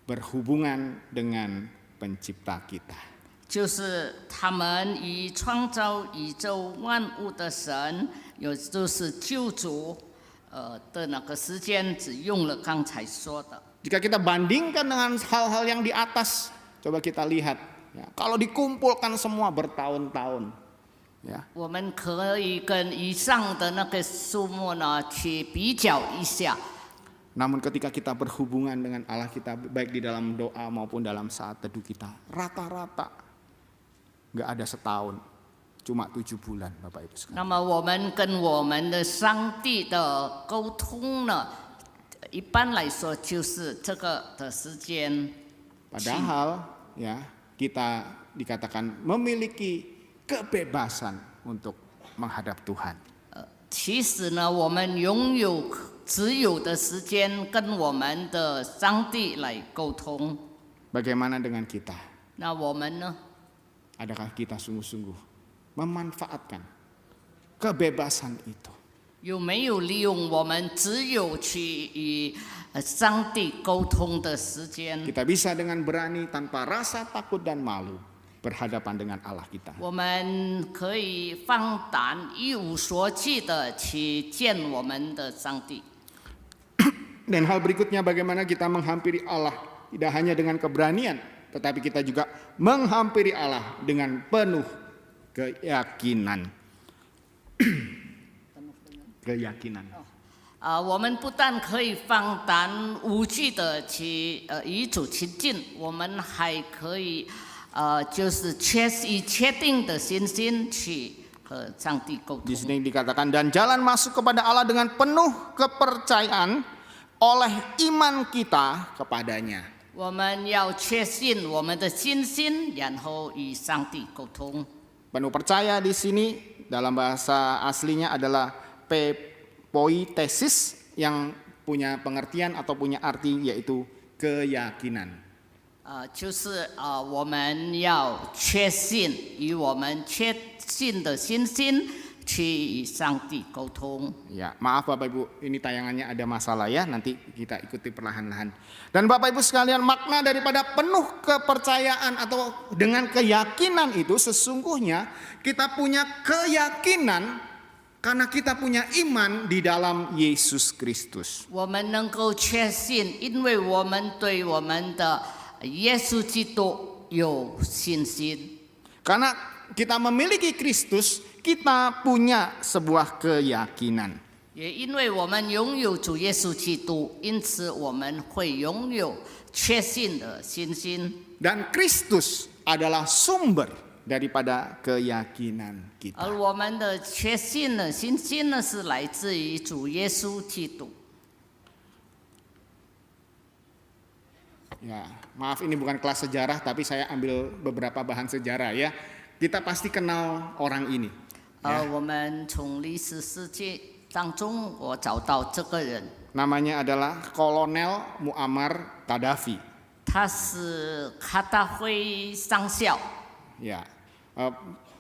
[SPEAKER 1] berhubungan dengan pencipta kita.
[SPEAKER 2] 就是他们与创造宇宙万物的神，有就是救主，的那个时间只用了刚才说的。
[SPEAKER 1] Jika kita bandingkan dengan hal-hal yang di atas, coba kita lihat. Ya, kalau dikumpulkan semua bertahun-tahun, ya,
[SPEAKER 2] 我们可以跟以上的那个数目呢去比较一下。
[SPEAKER 1] namun ketika kita berhubungan dengan Allah kita, baik di dalam doa maupun dalam saat teduh kita, rata-rata nggak ada setahun, cuma 7 bulan, Bapak Ibu sekalian.
[SPEAKER 2] 那么我们跟我们的上帝的沟通呢，一般来说就是这个的时间。
[SPEAKER 1] Padahal ya kita dikatakan memiliki kebebasan untuk menghadap Tuhan.
[SPEAKER 2] 其实呢，我们拥有只有的时间跟我们的上帝来沟通。
[SPEAKER 1] Bagaimana dengan kita?
[SPEAKER 2] 那我们呢？
[SPEAKER 1] Adakah kita sungguh-sungguh memanfaatkan kebebasan itu?
[SPEAKER 2] 有没有利用我们只有去与上帝沟通的时间？
[SPEAKER 1] Kita bisa dengan berani tanpa rasa takut dan malu berhadapan dengan Allah kita.
[SPEAKER 2] 我们可以放胆一无所惧的去见我们的上帝。
[SPEAKER 1] Dan hal berikutnya bagaimana kita menghampiri Allah tidak hanya dengan keberanian, tetapi kita juga menghampiri Allah dengan penuh keyakinan. Keyakinan.
[SPEAKER 2] 我们不但可以放胆无惧的去与主亲近，我们还可以就是以确定的信心去和上帝沟
[SPEAKER 1] Di
[SPEAKER 2] 通。
[SPEAKER 1] sini dikatakan dan jalan masuk kepada Allah dengan penuh kepercayaan oleh iman kita kepadanya.
[SPEAKER 2] 我们要确信我们的信心，然后与上帝沟通。
[SPEAKER 1] Penuh percaya di sini dalam bahasa aslinya adalah poiesis yang punya pengertian atau punya arti yaitu keyakinan.
[SPEAKER 2] 就是我们要确信，与我们确信的信心去与上帝沟通。
[SPEAKER 1] Ya, maaf Bapak Ibu, ini tayangannya ada masalah ya, nanti kita ikuti perlahan-lahan. Dan Bapak Ibu sekalian, makna daripada penuh kepercayaan atau dengan keyakinan itu sesungguhnya kita punya keyakinan karena kita punya iman di dalam Yesus Kristus.
[SPEAKER 2] 我们能够确信，因为我们对我们的耶稣基督有信心。
[SPEAKER 1] Karena kita memiliki Kristus, kita punya sebuah keyakinan.
[SPEAKER 2] 也因为我们拥有主耶稣基督，因此我们会拥有确信的信心。
[SPEAKER 1] Dan Kristus adalah sumber daripada keyakinan
[SPEAKER 2] 而
[SPEAKER 1] kita.
[SPEAKER 2] 我们的确信的信心呢，是来自于主耶稣基督。
[SPEAKER 1] Ya, maaf ini bukan kelas sejarah tapi saya ambil beberapa bahan sejarah ya. Kita pasti kenal orang ini.
[SPEAKER 2] 我们从历史事件当中，我找到这个人，
[SPEAKER 1] Namanya adalah Kolonel Muammar Gaddafi.
[SPEAKER 2] 他是卡达菲上校。
[SPEAKER 1] Ya,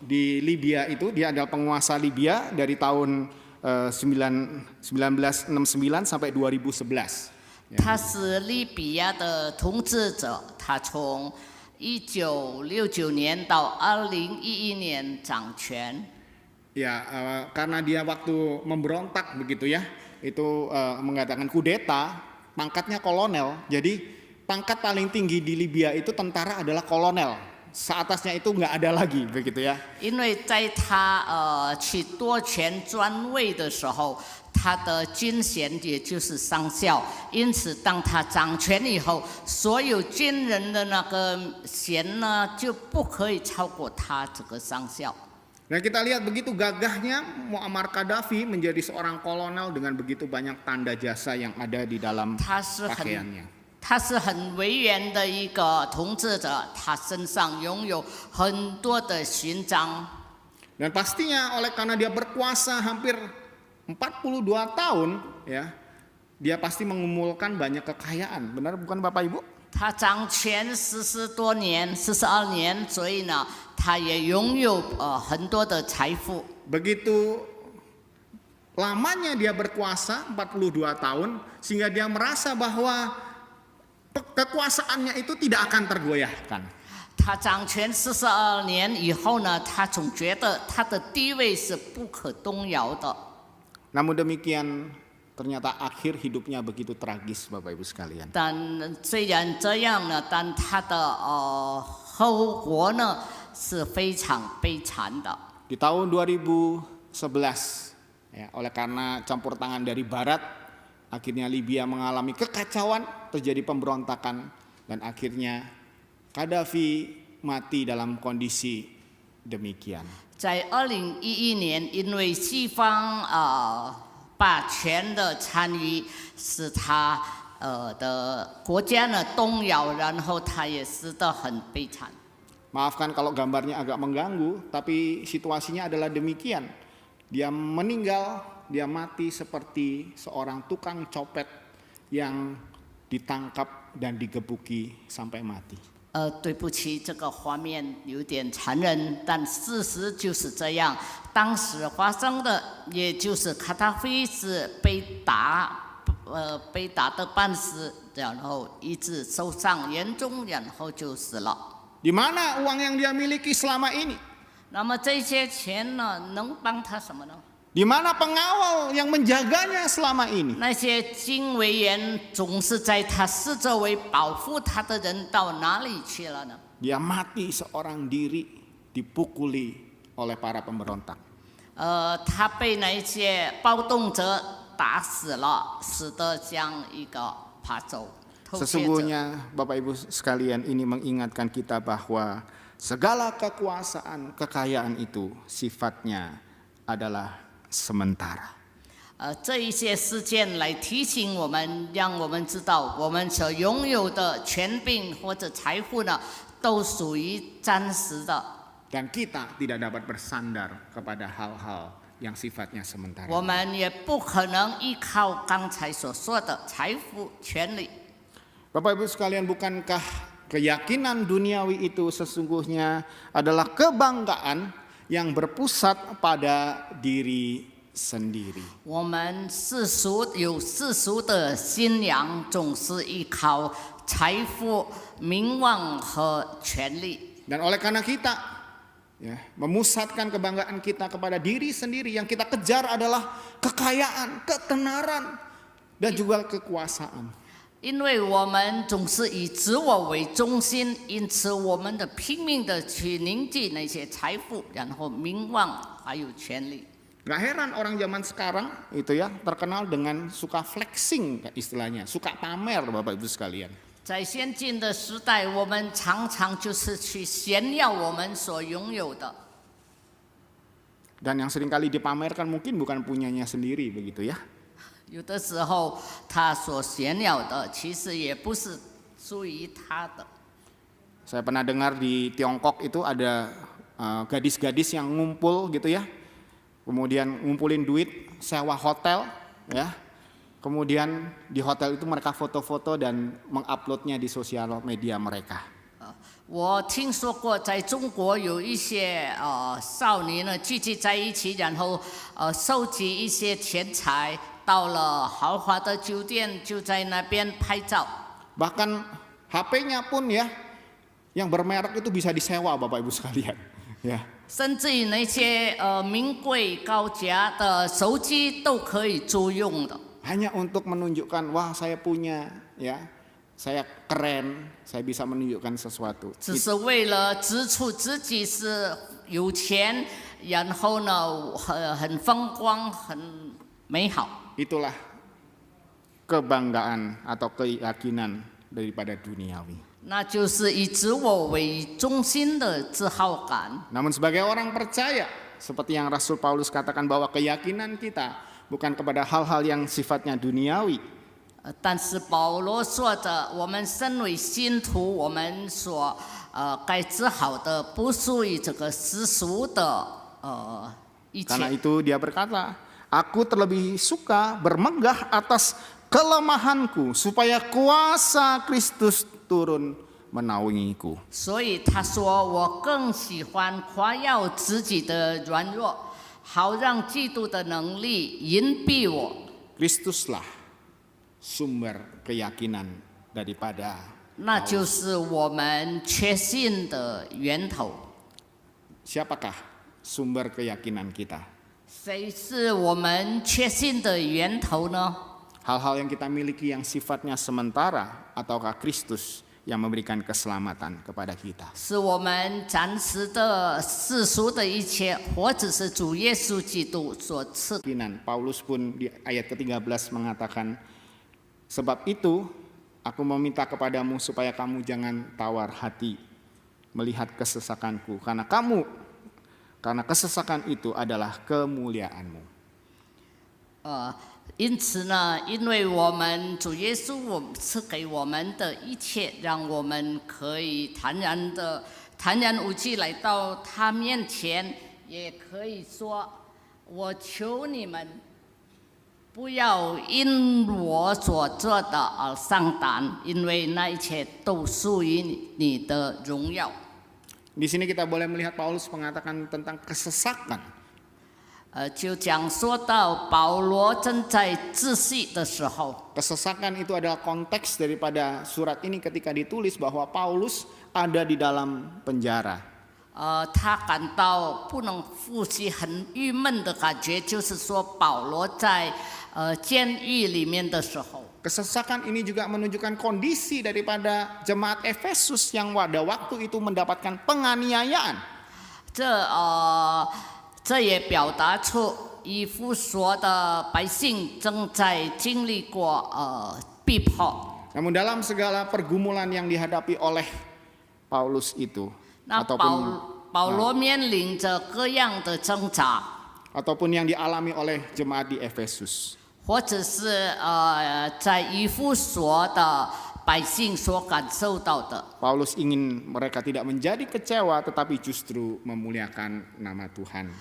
[SPEAKER 1] di Libya itu dia adalah penguasa Libya dari tahun 1969 sampai 2011.
[SPEAKER 2] 他是利比亚的统治者，他从1969年到2011年掌权。
[SPEAKER 1] Ya, karena dia waktu memberontak begitu ya, itu mengadakan kudeta, pangkatnya kolonel. Jadi pangkat paling tinggi di Libya itu tentara adalah kolonel. Seatasnya itu nggak ada lagi begitu ya.
[SPEAKER 2] 因为在他去夺权专位的时候，他的军衔也就是上校，因此当他掌权以后，所有军人的那个衔呢就不可以超过他这个上校。
[SPEAKER 1] Nah kita lihat begitu gagahnya Muammar Gaddafi menjadi seorang kolonel dengan begitu banyak tanda jasa yang ada di dalam
[SPEAKER 2] 他是
[SPEAKER 1] pakaiannya.
[SPEAKER 2] 很威严的一个统治者，他身上拥有很多的勋章。
[SPEAKER 1] Dan pastinya karena dia berkuasa hampir 42 tahun ya, dia pasti mengumpulkan banyak kekayaan. Benar bukan Bapak Ibu?
[SPEAKER 2] 他掌权42年，所以呢，他也拥有很多的财富。
[SPEAKER 1] Begitu lamanya dia berkuasa 42 tahun sehingga dia merasa bahwa kekuasaannya itu tidak akan tergoyahkan.
[SPEAKER 2] 他掌权42年以后呢，他总觉得他的地位是不可动摇的。
[SPEAKER 1] Namun demikian ternyata akhir hidupnya begitu tragis Bapak Ibu sekalian.
[SPEAKER 2] 但虽然这样呢，但他的后果呢是非常悲惨的。
[SPEAKER 1] Di tahun 2011 ya, oleh karena campur tangan dari Barat, akhirnya Libya mengalami kekacauan, terjadi pemberontakan dan akhirnya Gaddafi mati dalam kondisi demikian.
[SPEAKER 2] 在2011年，因为西方霸权的参与，使他的国家呢动摇，然后他也死得很悲惨。
[SPEAKER 1] Maafkan kalau gambarnya agak mengganggu, tapi situasinya adalah demikian. Dia meninggal, dia mati seperti seorang tukang copet yang ditangkap dan digebuki sampai mati.
[SPEAKER 2] 对不起，这个画面有点残忍，但事实就是这样。当时发生的，也就是卡达菲是被打得半死，然后一直受伤严重，然后就死了。
[SPEAKER 1] Di mana uang yang dia miliki selama ini?
[SPEAKER 2] 那么这些钱呢，能帮他什么呢？
[SPEAKER 1] Di mana pengawal yang menjaganya selama ini?
[SPEAKER 2] 那些警卫员总是在他四周围保护他的人到哪里去了呢？
[SPEAKER 1] Dia mati seorang diri dipukuli oleh para pemberontak.
[SPEAKER 2] 他被那些暴动者打死了，使得像一个扒走。
[SPEAKER 1] Sesungguhnya Bapak Ibu sekalian ini mengingatkan kita bahwa segala kekuasaan, kekayaan itu sifatnya adalah sementara.
[SPEAKER 2] 这一些事件来提醒我们，让我们知道我们所拥有的权柄或者财富呢，都属于暂时的。
[SPEAKER 1] Dan kita tidak dapat bersandar kepada hal-hal yang sifatnya sementara.
[SPEAKER 2] 我们也不可能依靠刚才所说的财富、权利。
[SPEAKER 1] Bapak Ibu sekalian, bukankah keyakinan duniawi itu sesungguhnya adalah kebanggaan yang berpusat pada diri sendiri?
[SPEAKER 2] 我们世俗的信仰，总是依靠财富、名望和权利。
[SPEAKER 1] Dan oleh karena kita ya, memusatkan kebanggaan kita kepada diri sendiri, yang kita kejar adalah kekayaan, ketenaran, dan juga kekuasaan.
[SPEAKER 2] 因为我们总是以自我为中心，因此我们的拼命的去凝聚那些财富，然后名望还有权利。
[SPEAKER 1] Gak heran orang zaman sekarang itu ya terkenal dengan suka flexing istilahnya, suka pamer Bapak Ibu sekalian.
[SPEAKER 2] 在先进的时代，我们常常就是去炫耀我们所拥有的。
[SPEAKER 1] Dan yang seringkali dipamerkan mungkin bukan punyanya sendiri begitu ya.
[SPEAKER 2] 有的时候，他所炫耀的其实也不是属于他的。
[SPEAKER 1] Saya pernah dengar di Tiongkok itu ada gadis-gadis yang ngumpul gitu ya. kemudian ngumpulin duit, sewa hotel, ya. Kemudian di hotel itu mereka foto-foto dan menguploadnya di sosial media mereka.
[SPEAKER 2] 我听说过，在中国有一些少年呢聚集在一起，然后收集一些钱财，到了豪华的酒店，就在那边拍照。
[SPEAKER 1] Bahkan HP-nya pun ya, yang bermerek itu bisa disewa Bapak Ibu sekalian. Ya.
[SPEAKER 2] 甚至于那些名贵高价的手机都可以租用的。
[SPEAKER 1] Hanya untuk menunjukkan, wah saya punya, ya, saya keren, saya bisa menunjukkan sesuatu.
[SPEAKER 2] 只是为了指出自己是有钱，然后呢很风光、很美好。
[SPEAKER 1] Itulah kebanggaan atau keyakinan daripada duniawi.
[SPEAKER 2] 那就是以自我为中心的自豪感。
[SPEAKER 1] Namun sebagai orang percaya, seperti yang Rasul Paulus katakan bahwa keyakinan kita bukan kepada hal-hal yang sifatnya duniawi.
[SPEAKER 2] 但是保罗说着，我们身为信徒，我们所该自豪的，不属于这个世俗的一
[SPEAKER 1] Karena
[SPEAKER 2] 切。
[SPEAKER 1] itu dia berkata, aku terlebih suka bermegah atas kelemahanku supaya kuasa Kristus turun menaungiku.
[SPEAKER 2] 所以他说，我更喜欢夸耀自己的软弱，好让基督的能力隐蔽我。
[SPEAKER 1] Kristuslah sumber keyakinan daripada
[SPEAKER 2] 那就是我们确信的源头。
[SPEAKER 1] siapakah sumber keyakinan kita?
[SPEAKER 2] 谁是我们确信的源头呢？
[SPEAKER 1] Hal-hal yang kita miliki yang sifatnya sementara ataukah Kristus yang memberikan keselamatan kepada kita?
[SPEAKER 2] 是我们暂时的世俗的一切，或者是主耶稣基督所赐。
[SPEAKER 1] Paulus pun di ayat ke-13 mengatakan, sebab itu aku meminta kepadamu supaya kamu jangan tawar hati melihat kesesakanku, karena kesesakan itu adalah kemuliaanmu.
[SPEAKER 2] 因此呢，因为我们主耶稣我赐给我们的一切，让我们可以坦然无惧来到他面前，也可以说：我求你们不要因我所做的而上当，因为那一切都属于你的荣耀。
[SPEAKER 1] Di sini kita boleh melihat Paulus mengatakan tentang kesesakan.
[SPEAKER 2] 就讲说到保罗正在自戏的时候，
[SPEAKER 1] Kesesakan itu adalah konteks daripada surat ini ketika ditulis bahwa Paulus ada di dalam penjara.
[SPEAKER 2] 他感到不能呼吸，很郁闷的感觉，就是说保罗在监狱里面的时候。
[SPEAKER 1] Kesesakan ini juga menunjukkan kondisi daripada jemaat Efesus yang pada waktu itu mendapatkan penganiayaan.
[SPEAKER 2] 这也表达出以弗所的百姓正在经历过逼迫。
[SPEAKER 1] Namun dalam segala pergumulan yang dihadapi oleh Paulus itu,
[SPEAKER 2] 那保罗面临着各样的挣扎，
[SPEAKER 1] ataupun yang dialami oleh jemaat di Efesus,
[SPEAKER 2] 或者是在以弗所的百姓所感受到的。
[SPEAKER 1] Paulus ingin mereka tidak menjadi kecewa tetapi justru memuliakan nama Tuhan.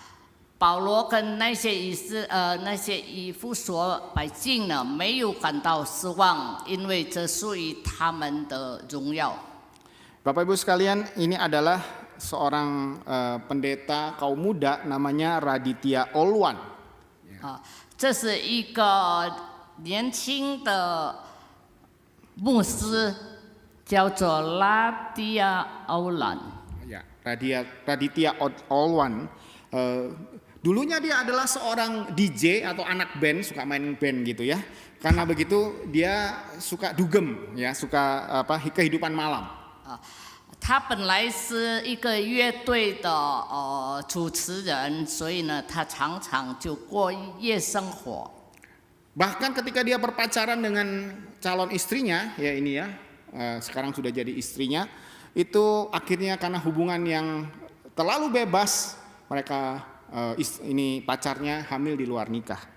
[SPEAKER 2] 保罗跟那些以弗所百姓呢，没有感到失望，因为这属于他们的荣耀。
[SPEAKER 1] Bapak Ibu sekalian, ini adalah seorang pendeta kaum muda namanya Raditya Olwan.
[SPEAKER 2] 这是一个年轻的牧师，叫做拉迪亚欧兰。
[SPEAKER 1] Ya, Raditya Olwan. Dulunya dia adalah seorang DJ atau anak band, suka main band gitu ya. Karena begitu dia suka dugem ya, suka kehidupan malam.
[SPEAKER 2] 他本来是一个乐队的主持人，所以呢，他常常就过夜生活。
[SPEAKER 1] Bahkan ketika dia berpacaran dengan calon istrinya, ya ini ya, sekarang sudah jadi istrinya, itu akhirnya karena hubungan yang terlalu bebas, mereka ini pacarnya hamil di luar nikah.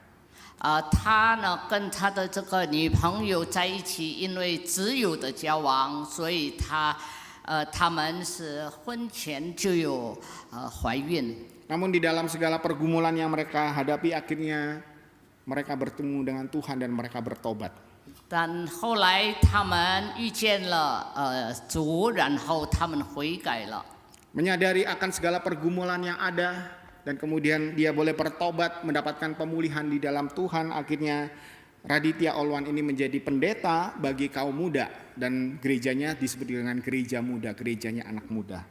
[SPEAKER 2] 他呢跟他的这个女朋友在一起，因为自由的交往，所以他们是婚前就有怀孕。
[SPEAKER 1] Namun di dalam segala pergumulan yang mereka hadapi, akhirnya mereka bertemu dengan Tuhan dan mereka bertobat.
[SPEAKER 2] 但后来他们遇见了主，然后他们悔改了。
[SPEAKER 1] Menyadari akan segala pergumulan yang ada dan kemudian dia boleh bertobat, mendapatkan pemulihan di dalam Tuhan. Akhirnya Raditya Olwan ini menjadi pendeta bagi kaum muda dan gerejanya disebut dengan gereja muda, gerejanya anak muda.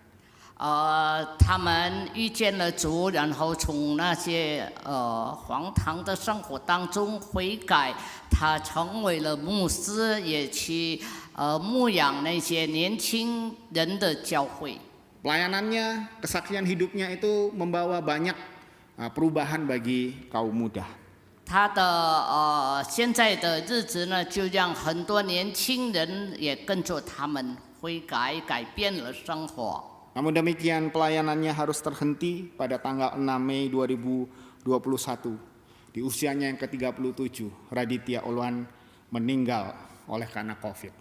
[SPEAKER 2] 他们遇见了主，然后从那些荒唐的生活当中悔改，他成为了牧师，也去牧养那些年轻人的教会。
[SPEAKER 1] Pelayanannya, kesaksian hidupnya itu membawa banyak perubahan bagi kaum muda.
[SPEAKER 2] 他的现在的日子呢，就让很多年轻人也跟着他们悔改，改变了生活。
[SPEAKER 1] Namun demikian pelayanannya harus terhenti pada tanggal 6 Mei 2021. Di usianya yang ke-37, Raditya Olwan meninggal oleh karena COVID.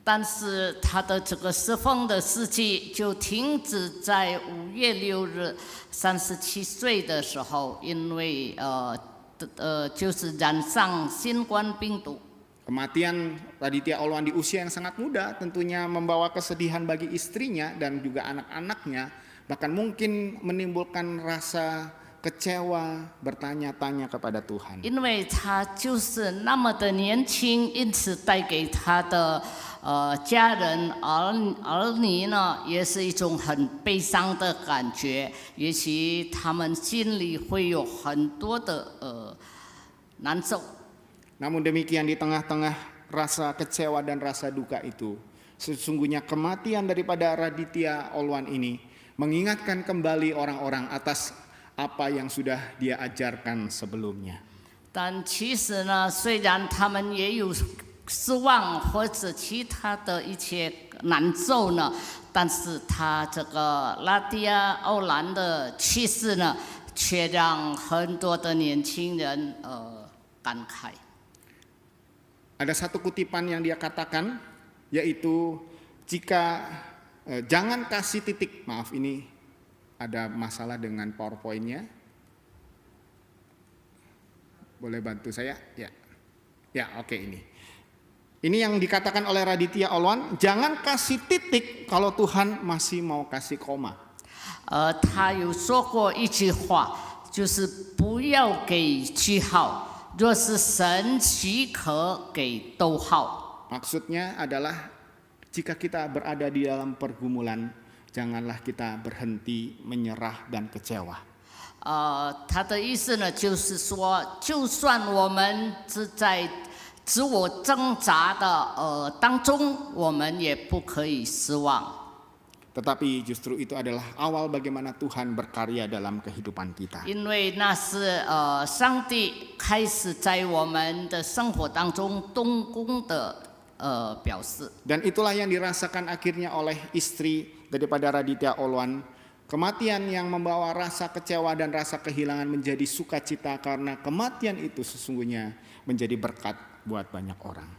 [SPEAKER 2] 但是他的这个侍奉的事迹就停止在5月6日，37岁的时候，因为就是染上新冠病毒。
[SPEAKER 1] Kematian Raditya Olwan di usia yang sangat muda tentunya membawa kesedihan bagi istrinya dan juga anak-anaknya, bahkan mungkin menimbulkan rasa kecewa, bertanya-tanya kepada Tuhan.
[SPEAKER 2] 因为他就是那么的年轻，因此带给他的家人儿女呢，也是一种很悲伤的感觉。也许他们心里会有很多的难受。
[SPEAKER 1] Namun demikian di tengah-tengah rasa kecewa dan rasa duka itu, sesungguhnya kematian daripada Raditya Olwan ini mengingatkan kembali orang-orang atas apa yang sudah dia ajarkan sebelumnya.
[SPEAKER 2] 但其实呢，虽然他们也有失望或者其他的一些难受呢，但是他这个拉蒂亚欧兰的去世呢，却让很多的年轻人感慨。
[SPEAKER 1] Ada satu kutipan yang dia katakan, yaitu jika jangan kasih titik, maaf ini ada masalah dengan PowerPoint-nya. Boleh bantu saya? Ya, ya oke ini. Ini yang dikatakan oleh Raditya Olwan, jangan kasih titik kalau Tuhan masih mau kasih koma.
[SPEAKER 2] 他有说过一句话，就是不要给句号。 若是神许可给逗号。
[SPEAKER 1] Maksudnya adalah jika kita berada di dalam pergumulan, janganlah kita berhenti menyerah dan kecewa.
[SPEAKER 2] 他的意思呢，就是说，就算我们是在自我挣扎的当中，我们也不可以失望。
[SPEAKER 1] Tetapi justru itu adalah awal bagaimana Tuhan berkarya dalam kehidupan kita.
[SPEAKER 2] 因为那是上帝开始在我们的生活当中动工的表示。
[SPEAKER 1] Dan itulah yang dirasakan akhirnya oleh istri daripada Raditya Olwan. Kematian yang membawa rasa kecewa dan rasa kehilangan menjadi sukacita karena kematian itu sesungguhnya menjadi berkat buat banyak orang.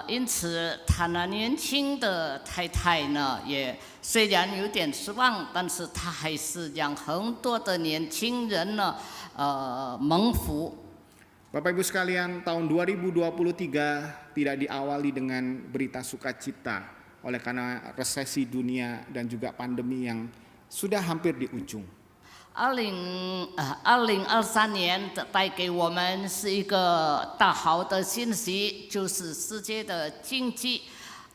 [SPEAKER 2] 因此，他那年轻的太太呢，也虽然有点失望，但是他还是让很多的年轻人呢，蒙福。
[SPEAKER 1] Bapak Ibu sekalian, tahun 2023 tidak diawali dengan berita sukacita oleh karena resesi dunia dan juga pandemi yang sudah hampir di ujung.
[SPEAKER 2] 2023年带给我们是一个大好的信息，就是世界的经济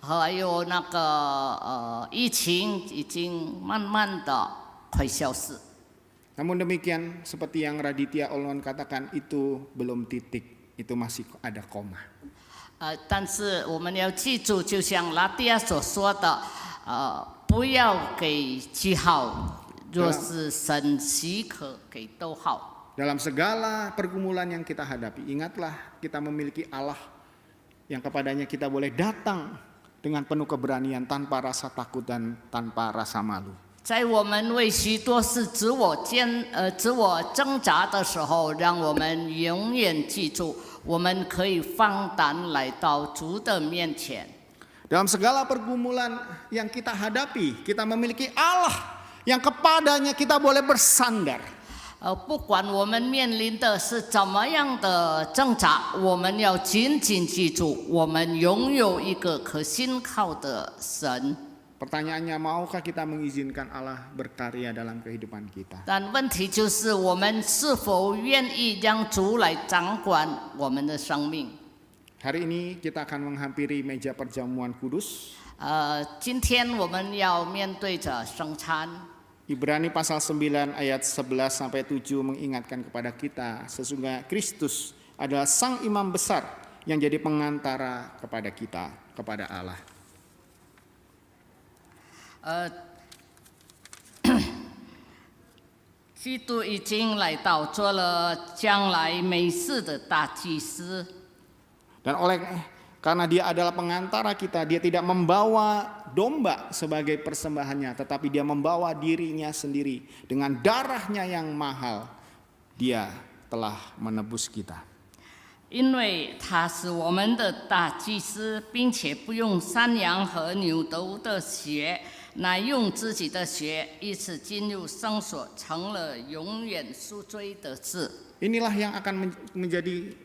[SPEAKER 2] 还有那个疫情已经慢慢的快消失。
[SPEAKER 1] Namun demikian, seperti yang Raditya Olwan katakan, itu belum titik, itu masih ada koma.
[SPEAKER 2] 但是我们要记住，就像拉蒂亚所说的，不要给句号。 若是神许可给逗号。
[SPEAKER 1] Dalam segala pergumulan yang kita hadapi, ingatlah kita memiliki Allah yang kepadanya kita boleh datang dengan penuh keberanian tanpa rasa takut dan tanpa rasa malu.
[SPEAKER 2] 在我们为许多事自我挣扎的时候，让我们永远记住，我们可以放胆来到主的面前。
[SPEAKER 1] Dalam segala pergumulan yang kita hadapi, kita memiliki Allah yang kepadanya kita boleh bersandar.
[SPEAKER 2] 不管我们面临的是怎么样的挣扎，我们要紧紧记住，我们拥有一个可信靠的神。
[SPEAKER 1] Pertanyaannya, maukah kita mengizinkan Allah berkarya dalam kehidupan kita?
[SPEAKER 2] 但问题就是，我们是否愿意让主来掌管我们的生命？
[SPEAKER 1] Hari ini kita akan menghampiri meja perjamuan kudus.
[SPEAKER 2] 今天我们要面对着圣餐。
[SPEAKER 1] Ibrani pasal 9 ayat 11 sampai 7 mengingatkan kepada kita sesungguhnya Kristus adalah sang imam besar yang jadi pengantara kepada kita kepada Allah.
[SPEAKER 2] 基督已经来到，做了将来美事的大祭司。
[SPEAKER 1] Dan karena dia adalah pengantara kita, dia tidak membawa domba sebagai persembahannya, tetapi dia membawa dirinya sendiri dengan darahnya yang mahal. Dia telah menebus kita.
[SPEAKER 2] 因为他是我们的大祭司，并且不用山羊和牛犊的血，乃用自己的血一次进入圣所，成了永远赎罪的事。
[SPEAKER 1] Inilah yang akan menjadi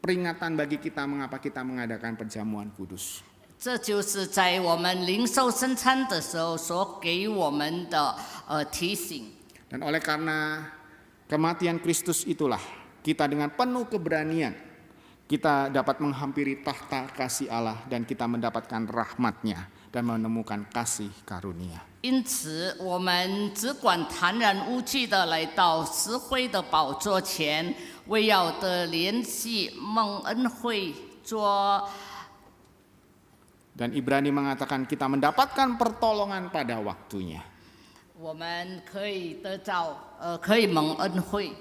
[SPEAKER 1] peringatan bagi kita mengapa kita mengadakan perjamuan kudus.
[SPEAKER 2] 这就是在我们领受圣餐的时候所给我们的提醒。
[SPEAKER 1] Dan oleh karena kematian Kristus itulah kita dengan penuh keberanian kita dapat menghampiri tahta kasih Allah dan kita mendapatkan rahmat-Nya dan menemukan kasih karunia.
[SPEAKER 2] 因此，我们只管坦然无惧地来到慈惠的宝座前，为要得联系蒙恩惠做。
[SPEAKER 1] Dan Ibrani mengatakan kita mendapatkan pertolongan pada waktunya.
[SPEAKER 2] 我们可以得到可以蒙恩惠。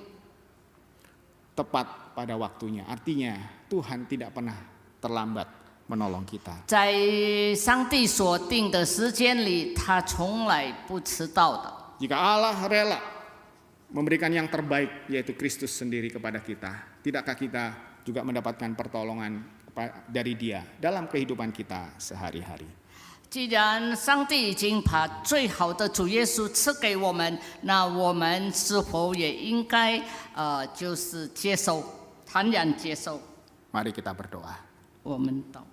[SPEAKER 1] Tepat pada waktunya, artinya Tuhan tidak pernah terlambat menolong kita.
[SPEAKER 2] 在上帝所定的时间里，他从来不迟到的。
[SPEAKER 1] Jika Allah rela memberikan yang terbaik yaitu Kristus sendiri kepada kita, tidakkah kita juga mendapatkan pertolongan dari Dia dalam kehidupan kita sehari-hari?
[SPEAKER 2] 既然上帝已经把最好的主耶稣赐给我们，那我们是否也应该就是接受，坦然接受？
[SPEAKER 1] Mari kita berdoa.
[SPEAKER 2] 我们祷。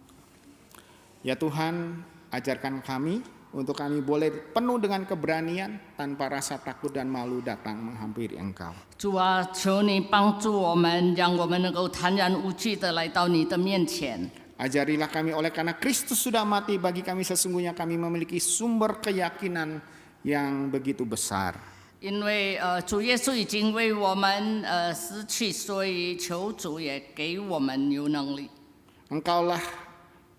[SPEAKER 1] Ya Tuhan, ajarkan kami untuk kami boleh penuh dengan keberanian tanpa rasa takut dan malu datang menghampiri Engkau.
[SPEAKER 2] 主啊，求你帮助我们，让我们能够坦然无惧地来到你的面前。
[SPEAKER 1] Ajarilah kami oleh karena Kristus sudah mati bagi kami sesungguhnya kami memiliki sumber keyakinan yang begitu besar.
[SPEAKER 2] 因为主耶稣已经为我们死去，所以求主也给我们有能力。
[SPEAKER 1] Engkaulah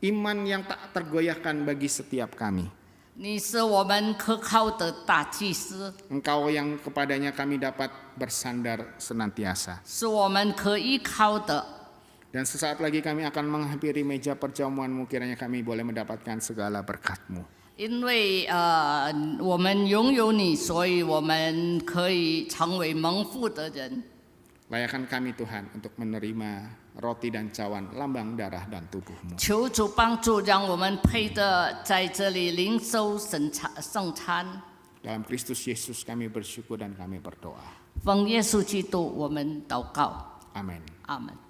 [SPEAKER 1] iman yang tak tergoyahkan bagi setiap kami.
[SPEAKER 2] 你是我们可靠的大祭司，
[SPEAKER 1] Engkau yang kepadanya kami dapat bersandar senantiasa.
[SPEAKER 2] 是我们可依靠的。
[SPEAKER 1] Dan sesaat lagi kami akan menghampiri meja perjamuan-Mu, kiranya kami boleh mendapatkan segala berkat-Mu.
[SPEAKER 2] 因为我们拥有你，所以我们可以成为蒙福的人。
[SPEAKER 1] Layakan kami Tuhan untuk menerima roti dan cawan lambang darah dan tubuh-Mu.
[SPEAKER 2] 求主帮助，让我们配得在这里领受圣餐。
[SPEAKER 1] Dalam Kristus Yesus kami bersyukur dan kami berdoa.
[SPEAKER 2] 奉耶稣基督，我们祷告。
[SPEAKER 1] Amin.
[SPEAKER 2] 阿门。